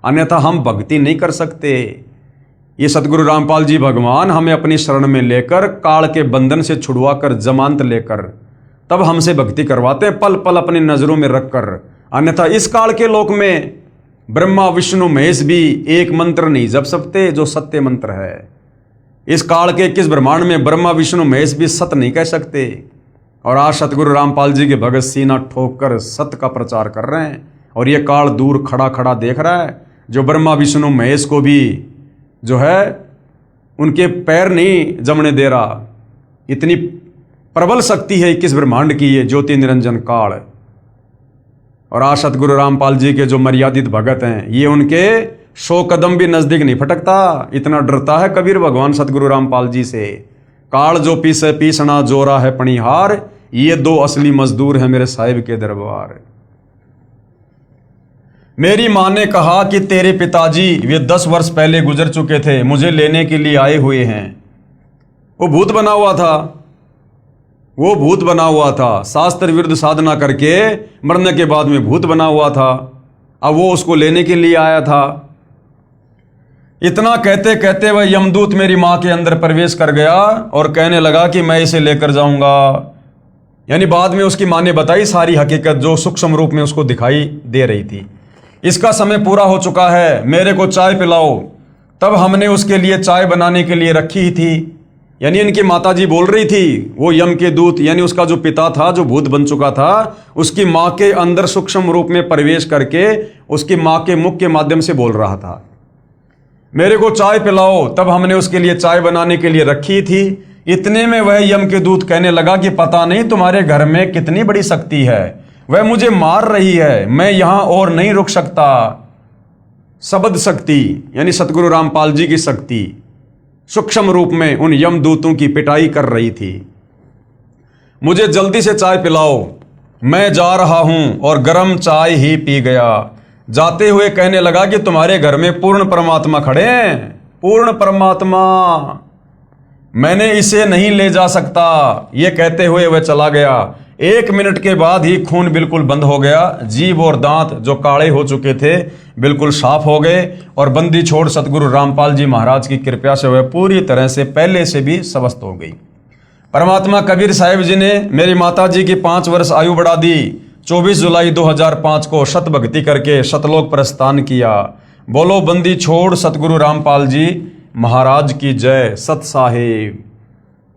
अन्यथा हम भक्ति नहीं कर सकते। ये सतगुरु रामपाल जी भगवान हमें अपनी शरण में लेकर, काल के बंधन से छुड़वा कर, जमानत लेकर तब हमसे भक्ति करवाते हैं, पल पल अपनी नजरों में रखकर। अन्यथा इस काल के लोक में ब्रह्मा विष्णु महेश भी एक मंत्र नहीं जप सकते जो सत्य मंत्र है। इस काल के 21 ब्रह्मांड में ब्रह्मा विष्णु महेश भी सत्य नहीं कह सकते। और आज सतगुरु रामपाल जी के भगत सीना ठोक कर सत्य का प्रचार कर रहे हैं। और ये काल दूर खड़ा खड़ा देख रहा है, जो ब्रह्मा विष्णु महेश को भी जो है उनके पैर नहीं जमने दे रहा। इतनी प्रबल शक्ति है 21 ब्रह्मांड की ये ज्योति निरंजन काल। और आज सतगुरु रामपाल जी के जो मर्यादित भगत हैं, ये उनके 100 कदम भी नजदीक नहीं फटकता, इतना डरता है कबीर भगवान सतगुरु रामपाल जी से। काल जो पीसे पीसना, जोरा है पणिहार, ये 2 असली मजदूर हैं मेरे साहिब के दरबार। मेरी मां ने कहा कि तेरे पिताजी वे 10 वर्ष पहले गुजर चुके थे, मुझे लेने के लिए आए हुए हैं। वो भूत बना हुआ था, वो भूत बना हुआ था, शास्त्र विरुद्ध साधना करके मरने के बाद में भूत बना हुआ था। अब वो उसको लेने के लिए आया था। इतना कहते कहते वह यमदूत मेरी मां के अंदर प्रवेश कर गया और कहने लगा कि मैं इसे लेकर जाऊंगा। यानी बाद में उसकी मां ने बताई सारी हकीकत जो सूक्ष्म रूप में उसको दिखाई दे रही थी। इसका समय पूरा हो चुका है, मेरे को चाय पिलाओ। तब हमने उसके लिए चाय बनाने के लिए रखी ही थी। यानी इनकी माताजी बोल रही थी, वो यम के दूत यानी उसका जो पिता था जो भूत बन चुका था, उसकी मां के अंदर सूक्ष्म रूप में प्रवेश करके उसकी मां के मुख के माध्यम से बोल रहा था, मेरे को चाय पिलाओ। तब हमने उसके लिए चाय बनाने के लिए रखी थी। इतने में वह यम के दूत कहने लगा कि पता नहीं तुम्हारे घर में कितनी बड़ी शक्ति है, वह मुझे मार रही है, मैं यहां और नहीं रुक सकता। शब्द शक्ति यानी सतगुरु रामपाल जी की शक्ति सूक्ष्म रूप में उन यमदूतों की पिटाई कर रही थी। मुझे जल्दी से चाय पिलाओ, मैं जा रहा हूं। और गर्म चाय ही पी गया। जाते हुए कहने लगा कि तुम्हारे घर में पूर्ण परमात्मा खड़े हैं, पूर्ण परमात्मा, मैंने इसे नहीं ले जा सकता। यह कहते हुए वह चला गया। 1 मिनट के बाद ही खून बिल्कुल बंद हो गया। जीभ और दांत जो काले हो चुके थे बिल्कुल साफ हो गए। और बंदी छोड़ सतगुरु रामपाल जी महाराज की कृपा से वह पूरी तरह से पहले से भी स्वस्थ हो गई। परमात्मा कबीर साहिब जी ने मेरी माता जी की 5 वर्ष आयु बढ़ा दी। 24 जुलाई 2005 को शत भक्ति करके शतलोक प्रस्थान किया। बोलो बंदी छोड़ सतगुरु रामपाल जी महाराज की जय। सत साहिब।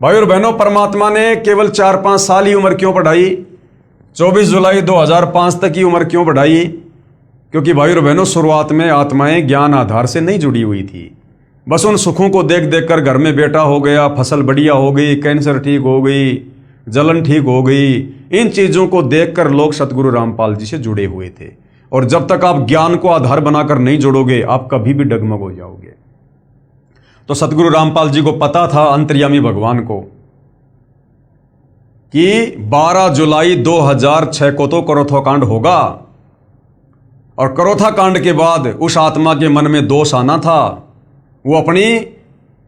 भाई और बहनों, परमात्मा ने केवल 4-5 साल ही उम्र क्यों बढ़ाई? 24 जुलाई 2005 तक की उम्र क्यों बढ़ाई? क्योंकि भाई और बहनों, शुरुआत में आत्माएं ज्ञान आधार से नहीं जुड़ी हुई थी। बस उन सुखों को देख देख कर घर में बेटा हो गया, फसल बढ़िया हो गई, कैंसर ठीक हो गई, जलन ठीक हो गई, इन चीजों को देखकर लोग सतगुरु रामपाल जी से जुड़े हुए थे। और जब तक आप ज्ञान को आधार बनाकर नहीं जुड़ोगे, आप कभी भी डगमग हो जाओगे। तो सतगुरु रामपाल जी को पता था, अंतर्यामी भगवान को, कि 12 जुलाई 2006 को तो करोथा कांड होगा। और करोथा कांड के बाद उस आत्मा के मन में दोष आना था।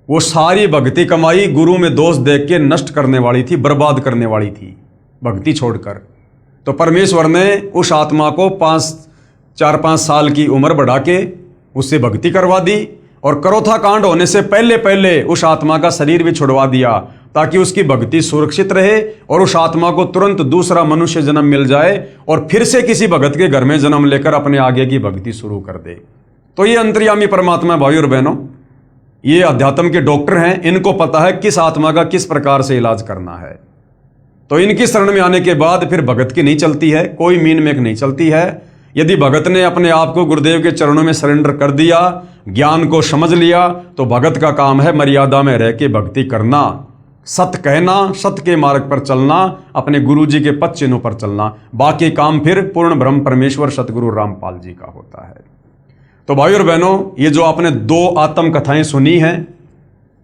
वो सारी भक्ति कमाई गुरु में दोष देख के नष्ट करने वाली थी, बर्बाद करने वाली थी भक्ति छोड़कर। तो परमेश्वर ने उस आत्मा को 4-5 साल की उम्र बढ़ा के उससे भक्ति करवा दी। और करोथा कांड होने से पहले पहले उस आत्मा का शरीर भी छुड़वा दिया, ताकि उसकी भक्ति सुरक्षित रहे और उस आत्मा को तुरंत दूसरा मनुष्य जन्म मिल जाए और फिर से किसी भगत के घर में जन्म लेकर अपने आगे की भक्ति शुरू कर दे। तो ये अंतर्यामी परमात्मा भाई और बहनों, ये अध्यात्म के डॉक्टर हैं, इनको पता है किस आत्मा का किस प्रकार से इलाज करना है। तो इनकी शरण में आने के बाद फिर भगत की नहीं चलती है, कोई मीन मेक नहीं चलती है। यदि भगत ने अपने आप को गुरुदेव के चरणों में सरेंडर कर दिया, ज्ञान को समझ लिया, तो भगत का काम है मर्यादा में रह के भक्ति करना। सत्य कहना, सत्य के मार्ग पर चलना, अपने गुरु जी के पद चिन्हों पर चलना, बाकी काम फिर पूर्ण ब्रह्म परमेश्वर सतगुरु रामपाल जी का होता है। तो भाई और बहनों, ये जो आपने 2 आत्म कथाएं सुनी हैं,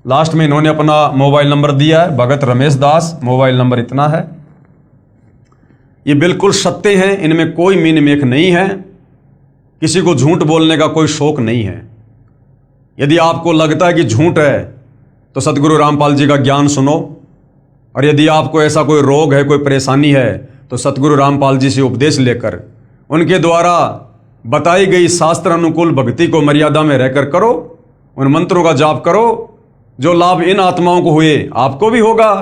लास्ट में इन्होंने अपना मोबाइल नंबर दिया है, भगत रमेश दास, मोबाइल नंबर इतना है। ये बिल्कुल सत्य हैं, इनमें कोई मीन मेख नहीं है, किसी को झूठ बोलने का कोई शौक नहीं है। यदि आपको लगता है कि झूठ है तो सतगुरु रामपाल जी का ज्ञान सुनो, और यदि आपको ऐसा कोई रोग है, कोई परेशानी है, तो सतगुरु रामपाल जी से उपदेश लेकर उनके द्वारा बताई गई शास्त्र अनुकूल भक्ति को मर्यादा में रहकर करो, उन मंत्रों का जाप करो। जो लाभ इन आत्माओं को हुए आपको भी होगा।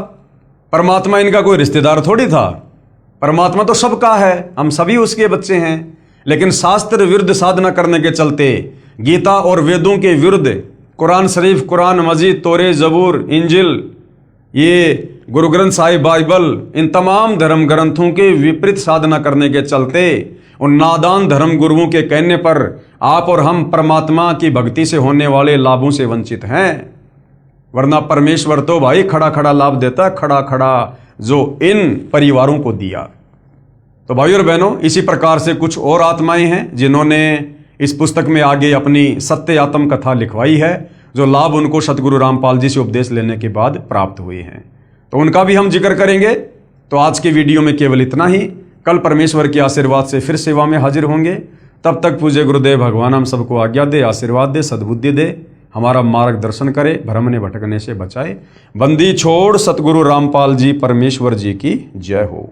परमात्मा इनका कोई रिश्तेदार थोड़ी था, परमात्मा तो सबका है, हम सभी उसके बच्चे हैं। लेकिन शास्त्र विरुद्ध साधना करने के चलते, गीता और वेदों के विरुद्ध, कुरान शरीफ, कुरान मजीद, तोरे, जबूर, इंजिल, ये गुरु ग्रंथ साहिब, बाइबल, इन तमाम धर्म ग्रंथों के विपरीत साधना करने के चलते, उन नादान धर्म गुरुओं के कहने पर आप और हम परमात्मा की भक्ति से होने वाले लाभों से वंचित हैं। वरना परमेश्वर तो भाई खड़ा खड़ा लाभ देता, खड़ा खड़ा जो इन परिवारों को दिया। तो भाई और बहनों, इसी प्रकार से कुछ और आत्माएं हैं जिन्होंने इस पुस्तक में आगे अपनी सत्य आत्म कथा लिखवाई है, जो लाभ उनको सतगुरु रामपाल जी से उपदेश लेने के बाद प्राप्त हुए हैं। तो उनका भी हम जिक्र करेंगे। तो आज के वीडियो में केवल इतना ही। कल परमेश्वर के आशीर्वाद से फिर सेवा में हाजिर होंगे। तब तक पूज्य गुरुदेव भगवान हम सबको आज्ञा दे, आशीर्वाद दे, सद्बुद्धि दे, हमारा मार्गदर्शन करे, भ्रमने भटकने से बचाए। बंदी छोड़ सतगुरु रामपाल जी परमेश्वर जी की जय हो।